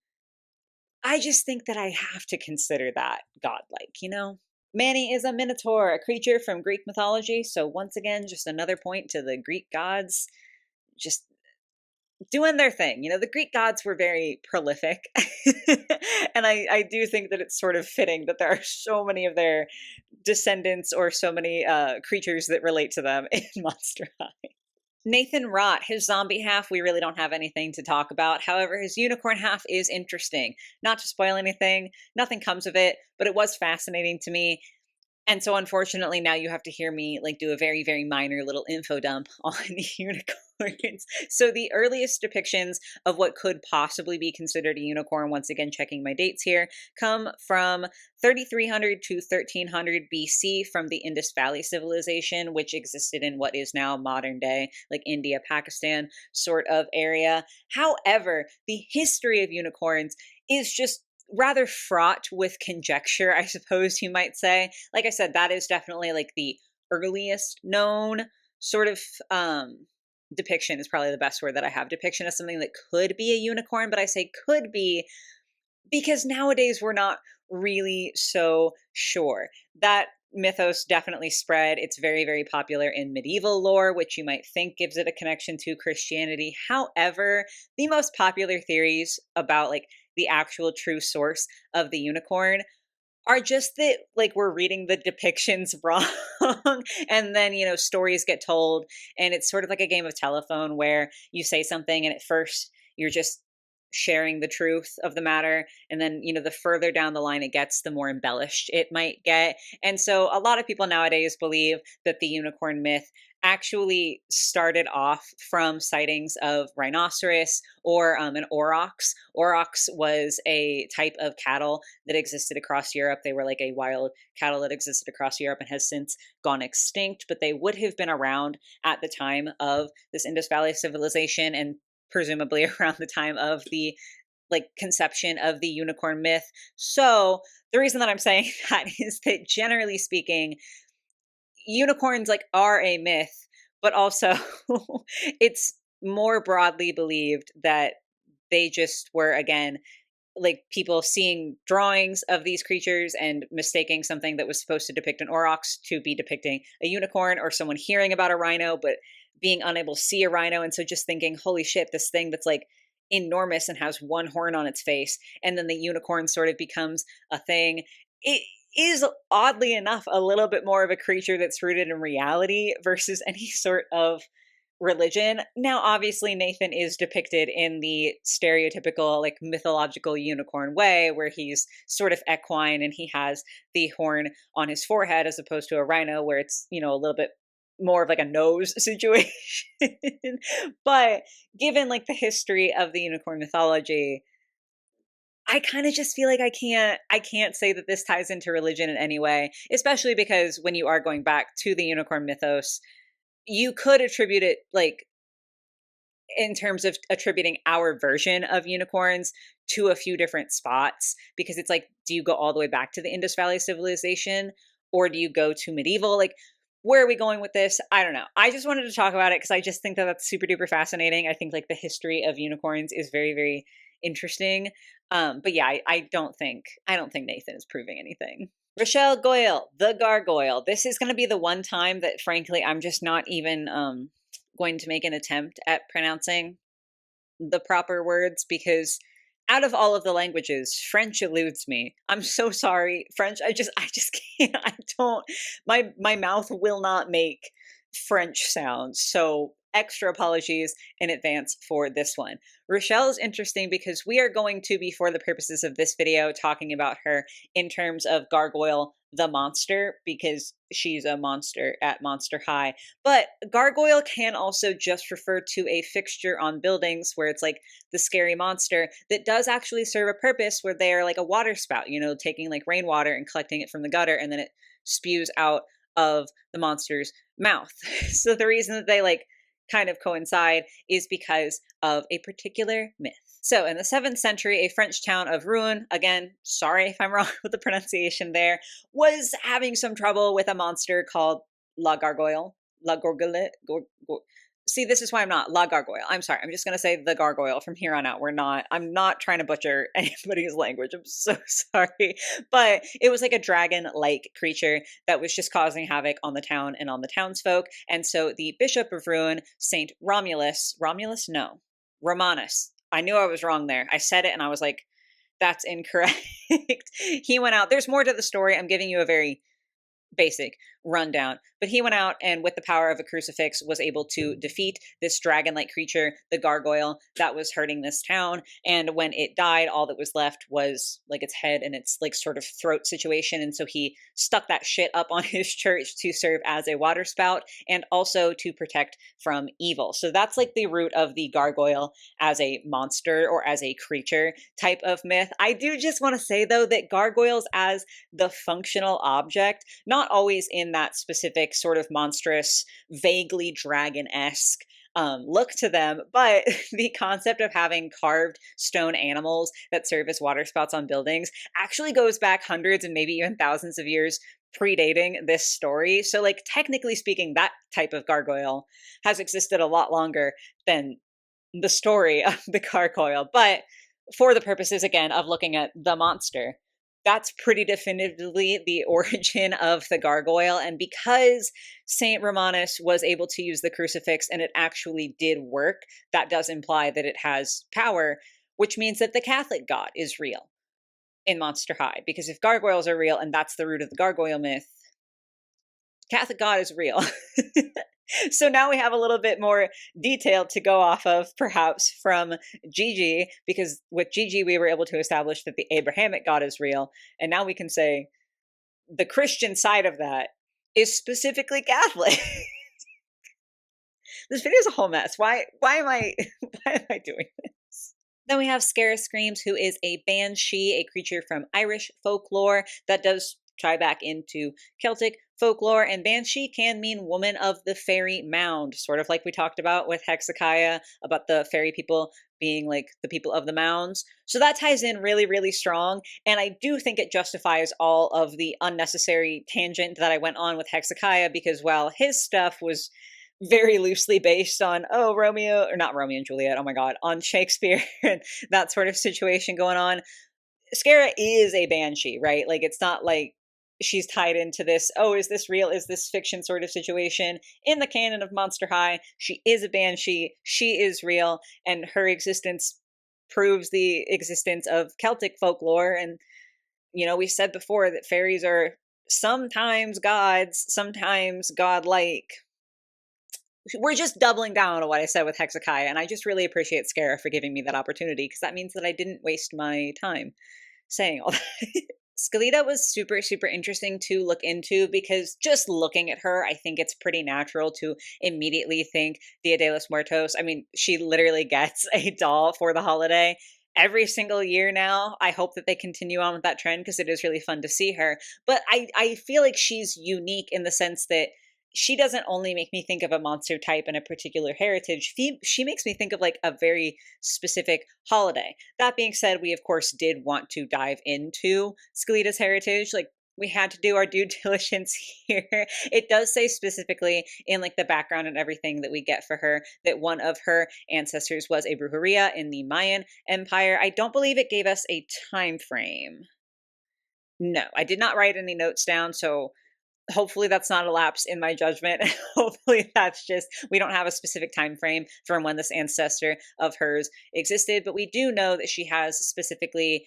I just think that I have to consider that godlike, you know? Mani is a minotaur, a creature from Greek mythology. So once again, just another point to the Greek gods just doing their thing. You know, the Greek gods were very prolific. And I do think that it's sort of fitting that there are so many of their descendants or so many creatures that relate to them in Monster High. Nathan Rott, his zombie half, we really don't have anything to talk about. However, his unicorn half is interesting. Not to spoil anything, nothing comes of it, but it was fascinating to me. And so unfortunately now you have to hear me like do a very, very minor little info dump on unicorns. So the earliest depictions of what could possibly be considered a unicorn, once again checking my dates here, come from 3300 to 1300 BC from the Indus Valley civilization, which existed in what is now modern day, like India, Pakistan sort of area. However, the history of unicorns is just rather fraught with conjecture, I suppose you might say. Like I said, that is definitely like the earliest known sort of depiction is probably the best word that I have. Depiction of something that could be a unicorn, but I say could be because nowadays we're not really so sure. That mythos definitely spread. It's very, very popular in medieval lore, which you might think gives it a connection to Christianity. However, the most popular theories about like the actual true source of the unicorn are just that like we're reading the depictions wrong and then you know stories get told and it's sort of like a game of telephone where you say something and at first you're just sharing the truth of the matter and then you know the further down the line it gets the more embellished it might get. And so a lot of people nowadays believe that the unicorn myth actually started off from sightings of rhinoceros or an aurochs. Aurochs was a type of cattle that existed across Europe. They were like a wild cattle that existed across Europe and has since gone extinct, but they would have been around at the time of this Indus Valley civilization and presumably around the time of the like conception of the unicorn myth. So the reason that I'm saying that is that generally speaking, unicorns like are a myth, but also it's more broadly believed that they just were again like people seeing drawings of these creatures and mistaking something that was supposed to depict an aurochs to be depicting a unicorn, or someone hearing about a rhino but being unable to see a rhino and so just thinking holy shit, this thing that's like enormous and has one horn on its face, and then the unicorn sort of becomes a thing. It is oddly enough a little bit more of a creature that's rooted in reality versus any sort of religion. Now, obviously, Nathan is depicted in the stereotypical, like mythological unicorn way, where he's sort of equine and he has the horn on his forehead, as opposed to a rhino, where it's, you know, a little bit more of like a nose situation. But given like the history of the unicorn mythology, I kind of just feel like I can't say that this ties into religion in any way, especially because when you are going back to the unicorn mythos, you could attribute it like in terms of attributing our version of unicorns to a few different spots, because it's like, do you go all the way back to the Indus Valley civilization or do you go to medieval? Like, where are we going with this? I don't know. I just wanted to talk about it because I just think that that's super duper fascinating. I think like the history of unicorns is very, very interesting. But yeah, I don't think Nathan is proving anything. Rochelle Goyle, the gargoyle. This is going to be the one time that, frankly, I'm just not even going to make an attempt at pronouncing the proper words because out of all of the languages, French eludes me. I'm so sorry, French. I just can't. I don't. My mouth will not make French sounds. So extra apologies in advance for this one. Rochelle is interesting because we are going to be, for the purposes of this video, talking about her in terms of gargoyle the monster because she's a monster at Monster High. But gargoyle can also just refer to a fixture on buildings where it's like the scary monster that does actually serve a purpose where they are like a water spout, taking like rainwater and collecting it from the gutter and then it spews out of the monster's mouth. So the reason that they like kind of coincide is because of a particular myth. So, in the 7th century, a French town of Rouen, again, sorry if I'm wrong with the pronunciation there, was having some trouble with a monster called La Gargoyle. La Gorgole. See, this is why I'm not La Gargoyle. I'm sorry. I'm just going to say the Gargoyle from here on out. I'm not trying to butcher anybody's language. I'm so sorry. But it was like a dragon like creature that was just causing havoc on the town and on the townsfolk. And so the Bishop of Rouen, Saint Romulus? No, Romanus. I knew I was wrong there. I said it and I was like, that's incorrect. He went out. There's more to the story. I'm giving you a very basic rundown. But he went out and, with the power of a crucifix, was able to defeat this dragon like creature, the gargoyle, that was hurting this town. And when it died, all that was left was like its head and its like sort of throat situation. And so he stuck that shit up on his church to serve as a water spout and also to protect from evil. So that's like the root of the gargoyle as a monster or as a creature type of myth. I do just want to say, though, that gargoyles as the functional object, not always in that specific sort of monstrous, vaguely dragon-esque look to them, but the concept of having carved stone animals that serve as waterspouts on buildings actually goes back hundreds and maybe even thousands of years predating this story. So, like, technically speaking, that type of gargoyle has existed a lot longer than the story of the gargoyle. But for the purposes, again, of looking at the monster, that's pretty definitively the origin of the gargoyle. And because Saint Romanus was able to use the crucifix and it actually did work, that does imply that it has power, which means that the Catholic God is real in Monster High. Because if gargoyles are real and that's the root of the gargoyle myth, Catholic God is real. So now we have a little bit more detail to go off of, perhaps, from Gigi, because with Gigi we were able to establish that the Abrahamic God is real, and now we can say the Christian side of that is specifically Catholic. This video is a whole mess. Why am I doing this? Then we have Scara Screams, who is a banshee, a creature from Irish folklore that does tie back into Celtic folklore, and banshee can mean woman of the fairy mound, sort of like we talked about with Hezekiah, about the fairy people being like the people of the mounds. So that ties in really, really strong, and I do think it justifies all of the unnecessary tangent that I went on with Hezekiah, because while his stuff was very loosely based on, Romeo, or not Romeo and Juliet, oh my god, on Shakespeare and that sort of situation going on, Scara is a banshee, right? Like, it's not like she's tied into this, is this real, is this fiction sort of situation. In the canon of Monster High, she is a banshee, she is real, and her existence proves the existence of Celtic folklore. And, we've said before that fairies are sometimes gods, sometimes godlike. We're just doubling down on what I said with Hezekiah, and I just really appreciate Scara for giving me that opportunity, because that means that I didn't waste my time saying all that. Skelita was super, super interesting to look into, because just looking at her, I think it's pretty natural to immediately think Dia de los Muertos. I mean, she literally gets a doll for the holiday every single year now. I hope that they continue on with that trend, because it is really fun to see her. But I feel like she's unique in the sense that she doesn't only make me think of a monster type and a particular heritage. She makes me think of like a very specific holiday. That being said, we of course did want to dive into Skelita's heritage. Like, we had to do our due diligence here. It does say specifically in like the background and everything that we get for her that one of her ancestors was a brujeria in the Mayan Empire. I don't believe it gave us a time frame. No, I did not write any notes down, so hopefully that's not a lapse in my judgment. Hopefully that's just, we don't have a specific time frame from when this ancestor of hers existed, but we do know that she has specifically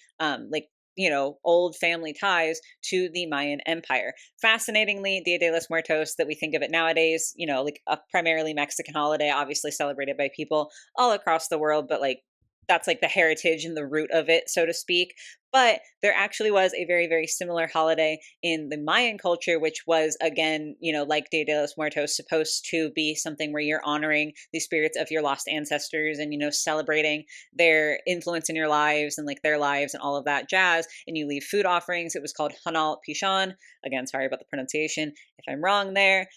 old family ties to the Mayan Empire. Fascinatingly, Dia de los Muertos, that we think of it nowadays, like a primarily Mexican holiday, obviously celebrated by people all across the world, but like that's like the heritage and the root of it, so to speak. But there actually was a very, very similar holiday in the Mayan culture, which was, again, like Dia de los Muertos, supposed to be something where you're honoring the spirits of your lost ancestors and, celebrating their influence in your lives and like their lives and all of that jazz. And you leave food offerings. It was called Hanal Pishan. Again, sorry about the pronunciation if I'm wrong there.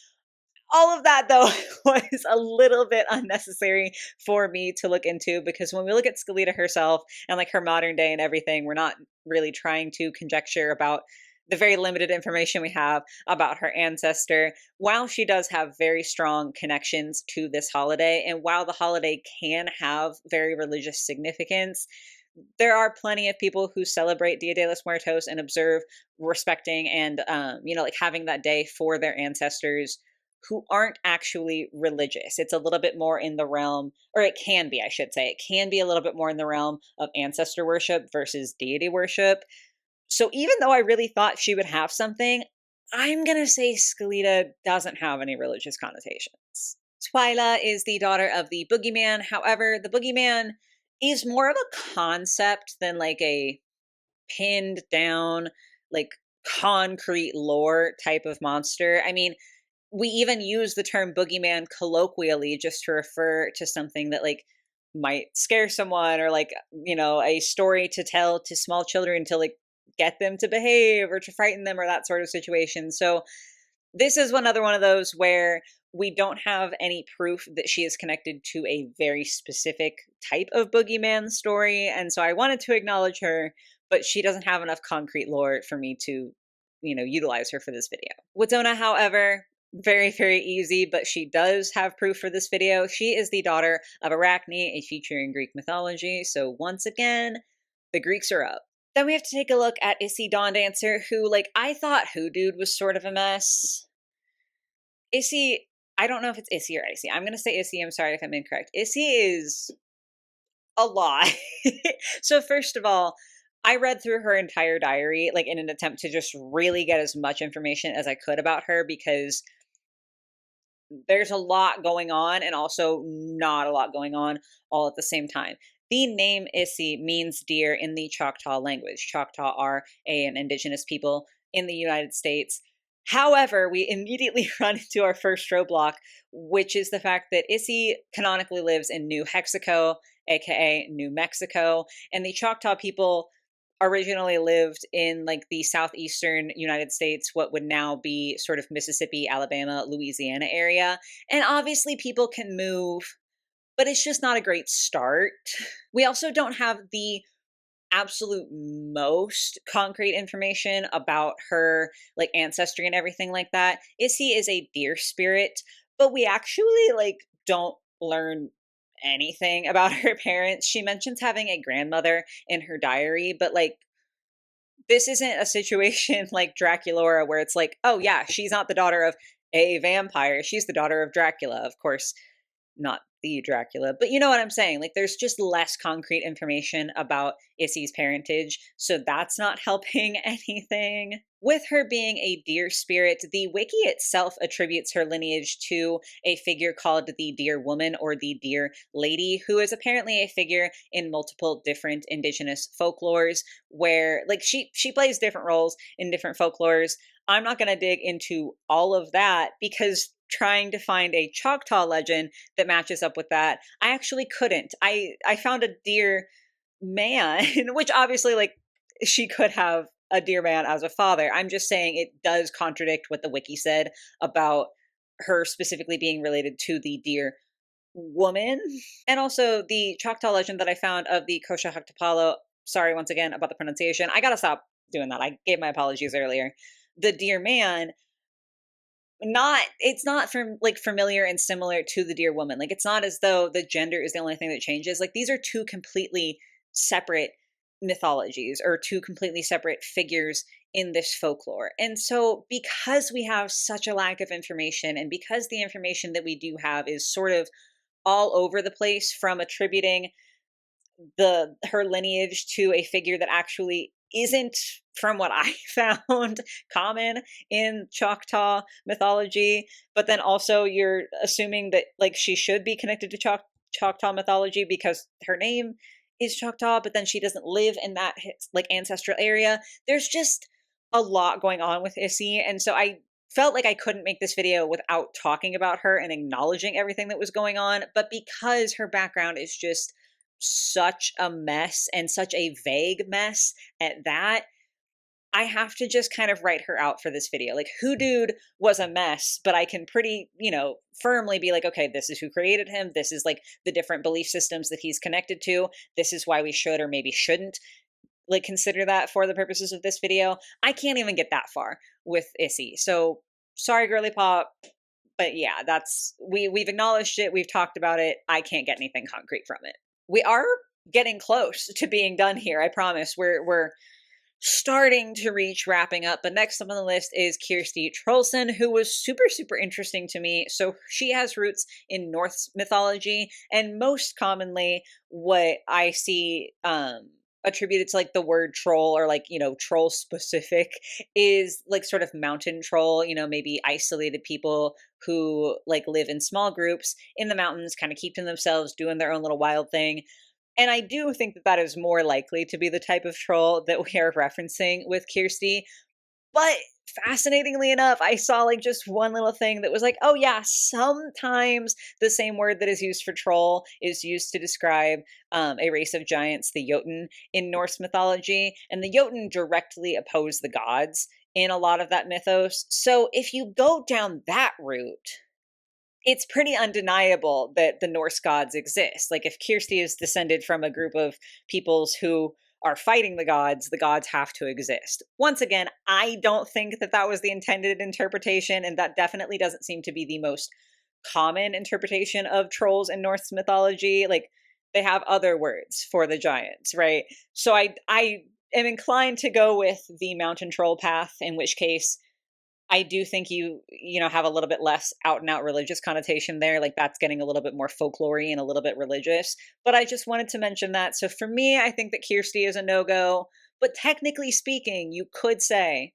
All of that, though, was a little bit unnecessary for me to look into, because when we look at Skeleta herself and like her modern day and everything, we're not really trying to conjecture about the very limited information we have about her ancestor. While she does have very strong connections to this holiday, and while the holiday can have very religious significance, there are plenty of people who celebrate Dia de los Muertos and observe, respecting, and like having that day for their ancestors who aren't actually religious. It's a little bit more in the realm, or it can be, I should say, it can be a little bit more in the realm of ancestor worship versus deity worship. So even though I really thought she would have something, I'm going to say Skeleta doesn't have any religious connotations. Twyla is the daughter of the boogeyman. However, the boogeyman is more of a concept than like a pinned down, like concrete lore type of monster. I mean, we even use the term boogeyman colloquially just to refer to something that like might scare someone, or like, a story to tell to small children to like get them to behave or to frighten them, or that sort of situation. So this is another one of those where we don't have any proof that she is connected to a very specific type of boogeyman story. And so I wanted to acknowledge her, but she doesn't have enough concrete lore for me to, utilize her for this video. Wadzona, however, very, very easy, but she does have proof for this video. She is the daughter of Arachne, a feature in Greek mythology. So once again, the Greeks are up. Then we have to take a look at Issy Dawn Dancer, who, like, I thought Who Dude was sort of a mess. Issy, I don't know if it's Issy or Issy. I'm going to say Issy. I'm sorry if I'm incorrect. Issy is a lot. So first of all, I read through her entire diary, like in an attempt to just really get as much information as I could about her, because there's a lot going on and also not a lot going on all at the same time. The name Issy means deer in the Choctaw language. Choctaw are an indigenous people in the United States. However, we immediately run into our first roadblock, which is the fact that Issy canonically lives in New Mexico, aka New Mexico, and the Choctaw people originally lived in like the southeastern United States, what would now be sort of Mississippi, Alabama, Louisiana area. And obviously people can move, but it's just not a great start. We also don't have the absolute most concrete information about her like ancestry and everything like that. Issy is a deer spirit, but we actually like don't learn anything about her parents. She mentions having a grandmother in her diary, but like this isn't a situation like Draculaura where it's like, oh yeah, she's not the daughter of a vampire, she's the daughter of Dracula. Of course, not the Dracula, but you know what I'm saying. Like, there's just less concrete information about Issy's parentage, so that's not helping anything. With her being a deer spirit, the wiki itself attributes her lineage to a figure called the Deer Woman or the Deer Lady, who is apparently a figure in multiple different indigenous folklores, where like she plays different roles in different folklores. I'm not going to dig into all of that because trying to find a Choctaw legend that matches up with that, I actually couldn't. I found a deer man, which obviously like she could have a deer man as a father. I'm just saying it does contradict what the wiki said about her specifically being related to the deer woman. And also the Choctaw legend that I found of the Kosha Haktapalo, sorry once again about the pronunciation. I gotta stop doing that. I gave my apologies earlier. The deer man, it's not from like familiar and similar to the deer woman. Like, it's not as though the gender is the only thing that changes. Like, these are two completely separate mythologies or two completely separate figures in this folklore. And so because we have such a lack of information, and because the information that we do have is sort of all over the place, from attributing her lineage to a figure that actually isn't, from what I found, common in Choctaw mythology, but then also you're assuming that like she should be connected to Choctaw mythology because her name is Choctaw, but then she doesn't live in that like ancestral area. There's just a lot going on with Issy, and so I felt like I couldn't make this video without talking about her and acknowledging everything that was going on. But because her background is just such a mess and such a vague mess at that, I have to just kind of write her out for this video. Like, Hoodoo was a mess, but I can pretty, firmly be like, okay, this is who created him. This is like the different belief systems that he's connected to. This is why we should or maybe shouldn't like consider that for the purposes of this video. I can't even get that far with Issy. So sorry, girly pop. But yeah, we've acknowledged it. We've talked about it. I can't get anything concrete from it. We are getting close to being done here. I promise. We're starting to reach wrapping up, but next up on the list is Kirsty Trollson, who was super, super interesting to me. So she has roots in Norse mythology, and most commonly what I see attributed to like the word troll, or like, troll specific, is like sort of mountain troll, maybe isolated people who like live in small groups in the mountains, kind of keep to themselves, doing their own little wild thing. And I do think that that is more likely to be the type of troll that we are referencing with Kirsty. But fascinatingly enough, I saw like just one little thing that was like, oh yeah, sometimes the same word that is used for troll is used to describe a race of giants, the Jotun, in Norse mythology. And the Jotun directly oppose the gods in a lot of that mythos. So if you go down that route, it's pretty undeniable that the Norse gods exist. Like, if Kirsty is descended from a group of peoples who are fighting the gods have to exist. Once again, I don't think that that was the intended interpretation, and that definitely doesn't seem to be the most common interpretation of trolls in Norse mythology. Like, they have other words for the giants, right? So I am inclined to go with the mountain troll path, in which case I do think you have a little bit less out and out religious connotation there. Like, that's getting a little bit more folklory and a little bit religious. But I just wanted to mention that. So for me, I think that Kirsty is a no-go. But technically speaking, you could say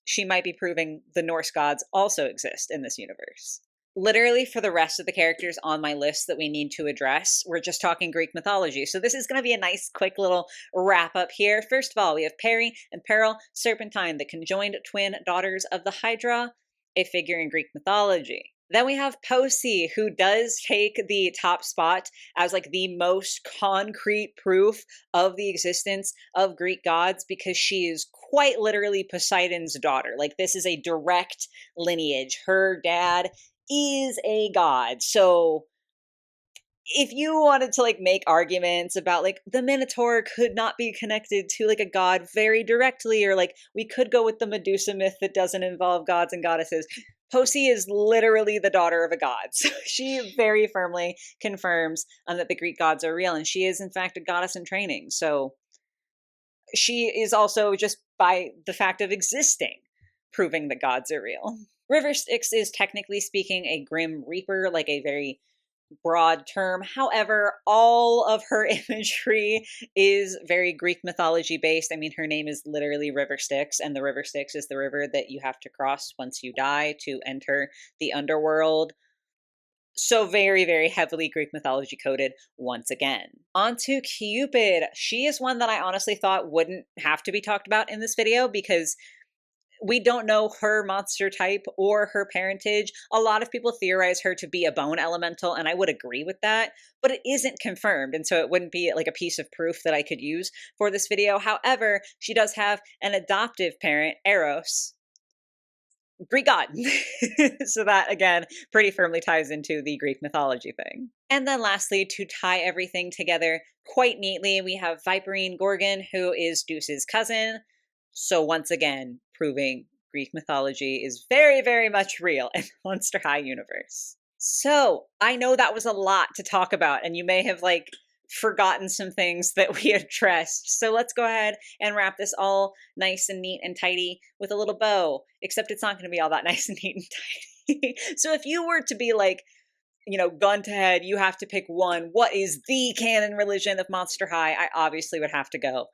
she might be proving the Norse gods also exist in this universe. Literally, for the rest of the characters on my list that we need to address, we're just talking Greek mythology. So this is going to be a nice, quick little wrap up here. First of all, we have Faery and Peril, Serpentine, the conjoined twin daughters of the Hydra, a figure in Greek mythology. Then we have Poesy, who does take the top spot as like the most concrete proof of the existence of Greek gods, because she is quite literally Poseidon's daughter. Like, this is a direct lineage. Her dad is a god. So if you wanted to like make arguments about like the Minotaur could not be connected to like a god very directly, or like we could go with the Medusa myth that doesn't involve gods and goddesses, Poesy is literally the daughter of a god. So she very firmly confirms that the Greek gods are real, and she is in fact a goddess in training. So she is also, just by the fact of existing, proving that gods are real. River Styx is technically speaking a Grim Reaper, like a very broad term. However, all of her imagery is very Greek mythology based. I mean, her name is literally River Styx, and the River Styx is the river that you have to cross once you die to enter the underworld. So very, very heavily Greek mythology coded once again. On to Cupid. She is one that I honestly thought wouldn't have to be talked about in this video, because we don't know her monster type or her parentage. A lot of people theorize her to be a bone elemental, and I would agree with that, but it isn't confirmed, and so it wouldn't be like a piece of proof that I could use for this video. However, she does have an adoptive parent, Eros, Greek god. So that, again, pretty firmly ties into the Greek mythology thing. And then lastly, to tie everything together quite neatly, we have Viperine Gorgon, who is Deuce's cousin. So once again, proving Greek mythology is very, very much real in the Monster High universe. So I know that was a lot to talk about, and you may have like forgotten some things that we addressed. So let's go ahead and wrap this all nice and neat and tidy with a little bow, except it's not going to be all that nice and neat and tidy. So if you were to be like, gun to head, you have to pick one. What is the canon religion of Monster High? I obviously would have to go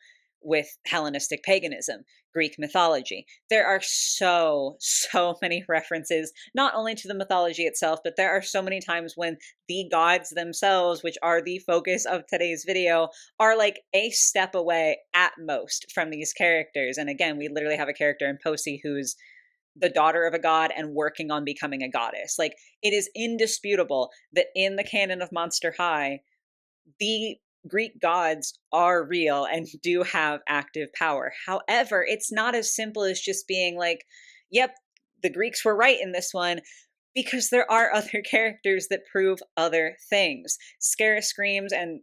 with Hellenistic paganism, Greek mythology. There are so many references, not only to the mythology itself, but there are so many times when the gods themselves, which are the focus of today's video, are like a step away at most from these characters. And again, we literally have a character in Posi who's the daughter of a god and working on becoming a goddess. Like, it is indisputable that in the canon of Monster High, the Greek gods are real and do have active power. However, it's not as simple as just being like, yep, the Greeks were right in this one, because there are other characters that prove other things. Scare Screams and,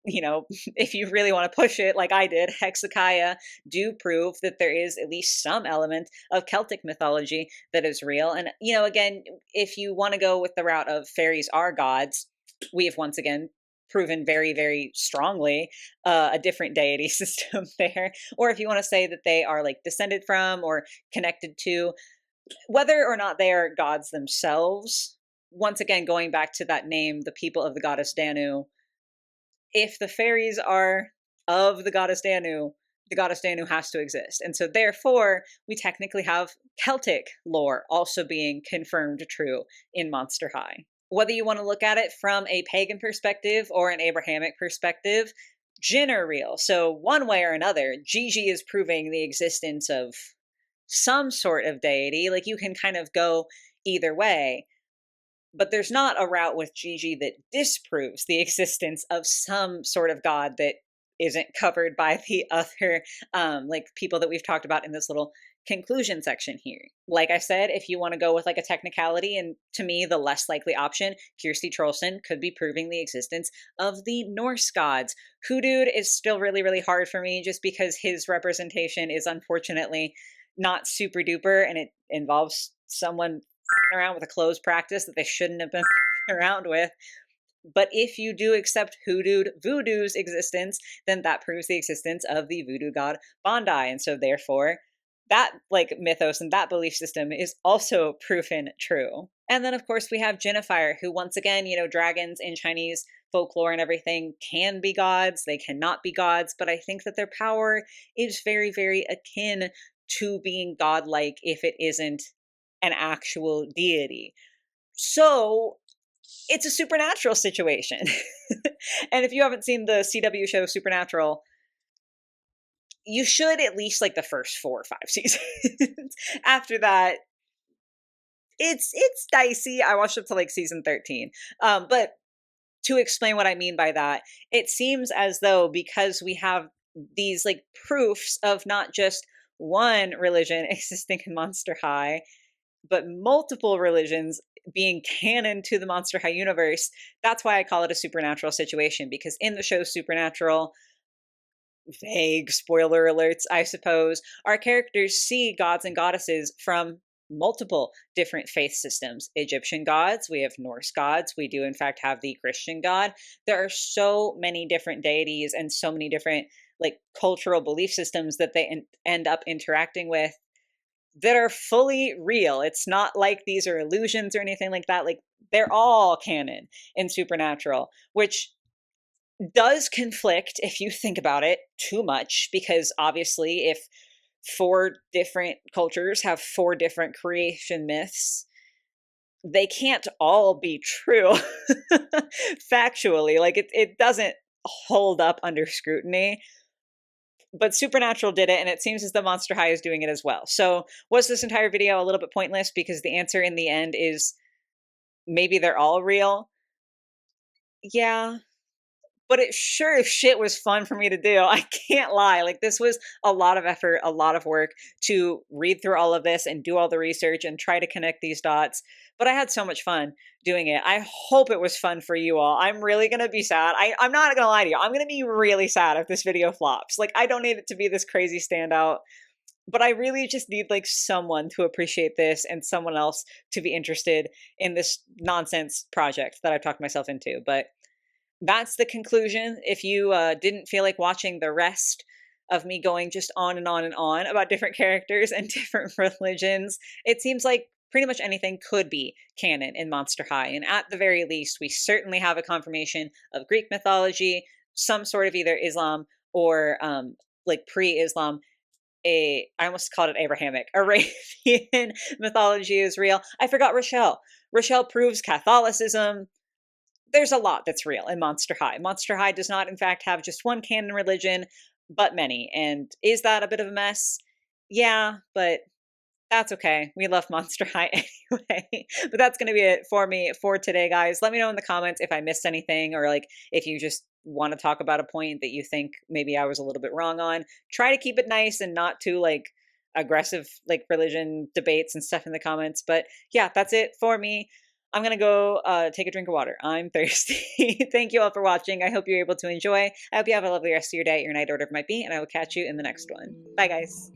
you know, if you really want to push it, like I did, Hezekiah do prove that there is at least some element of Celtic mythology that is real. And, you know, again, if you want to go with the route of fairies are gods, we have once again proven very, very strongly a different deity system there. Or if you want to say that they are like descended from or connected to, whether or not they are gods themselves, once again, going back to that name, the people of the goddess Danu, if the fairies are of the goddess Danu has to exist. And so therefore, we technically have Celtic lore also being confirmed true in Monster High. Whether you want to look at it from a pagan perspective or an Abrahamic perspective, Jinn are real. So one way or another, Gigi is proving the existence of some sort of deity. Like, you can kind of go either way. But there's not a route with Gigi that disproves the existence of some sort of god that isn't covered by the other like people that we've talked about in this little conclusion section here. Like I said, if you want to go with like a technicality, and to me the less likely option, Kirsty Trollson could be proving the existence of the Norse gods. Hoodoo is still really, really hard for me just because his representation is unfortunately not super duper, and it involves someone around with a closed practice that they shouldn't have been around with. But if you do accept voodoo's existence, then that proves the existence of the voodoo god Bondi. And so therefore, that like mythos and that belief system is also proven true. And then of course we have Jennifer, who once again, you know, dragons in Chinese folklore and everything can be gods, they cannot be gods, but I think that their power is very, very akin to being godlike if it isn't an actual deity. So it's a supernatural situation. And if you haven't seen the CW show Supernatural, you should at least like the first 4 or 5 seasons. After that, it's dicey. I watched up to like season 13. But to explain what I mean by that, it seems as though because we have these like proofs of not just one religion existing in Monster High, but multiple religions being canon to the Monster High universe, that's why I call it a supernatural situation, because in the show Supernatural, vague spoiler alerts, I suppose, our characters see gods and goddesses from multiple different faith systems. Egyptian gods, we have Norse gods, we do in fact have the Christian god. There are so many different deities and so many different like cultural belief systems that they end up interacting with that are fully real. It's not like these are illusions or anything like that. Like, they're all canon in Supernatural, which does conflict if you think about it too much, because obviously if 4 different cultures have 4 different creation myths, they can't all be true factually. Like, it doesn't hold up under scrutiny. But Supernatural did it, and it seems as though Monster High is doing it as well. So was this entire video a little bit pointless? Because the answer in the end is maybe they're all real. Yeah, but it sure as shit was fun for me to do. I can't lie. Like, this was a lot of effort, a lot of work to read through all of this and do all the research and try to connect these dots. But I had so much fun doing it. I hope it was fun for you all. I'm really going to be sad. I'm not going to lie to you. I'm going to be really sad if this video flops. Like, I don't need it to be this crazy standout. But I really just need like someone to appreciate this and someone else to be interested in this nonsense project that I've talked myself into. But that's the conclusion. If you didn't feel like watching the rest of me going just on and on and on about different characters and different religions, it seems like pretty much anything could be canon in Monster High. And at the very least, we certainly have a confirmation of Greek mythology, some sort of either Islam or like pre-Islam, I almost called it Abrahamic, Arabian mythology is real. I forgot Rochelle. Rochelle proves Catholicism. There's a lot that's real in Monster High. Monster High does not, in fact, have just one canon religion, but many. And is that a bit of a mess? Yeah, but that's okay. We love Monster High anyway. But that's going to be it for me for today, guys. Let me know in the comments if I missed anything, or like if you just want to talk about a point that you think maybe I was a little bit wrong on. Try to keep it nice and not too like aggressive like religion debates and stuff in the comments. But yeah, that's it for me. I'm going to go take a drink of water. I'm thirsty. Thank you all for watching. I hope you're able to enjoy. I hope you have a lovely rest of your day, your night, or whatever it might be, and I will catch you in the next one. Bye, guys.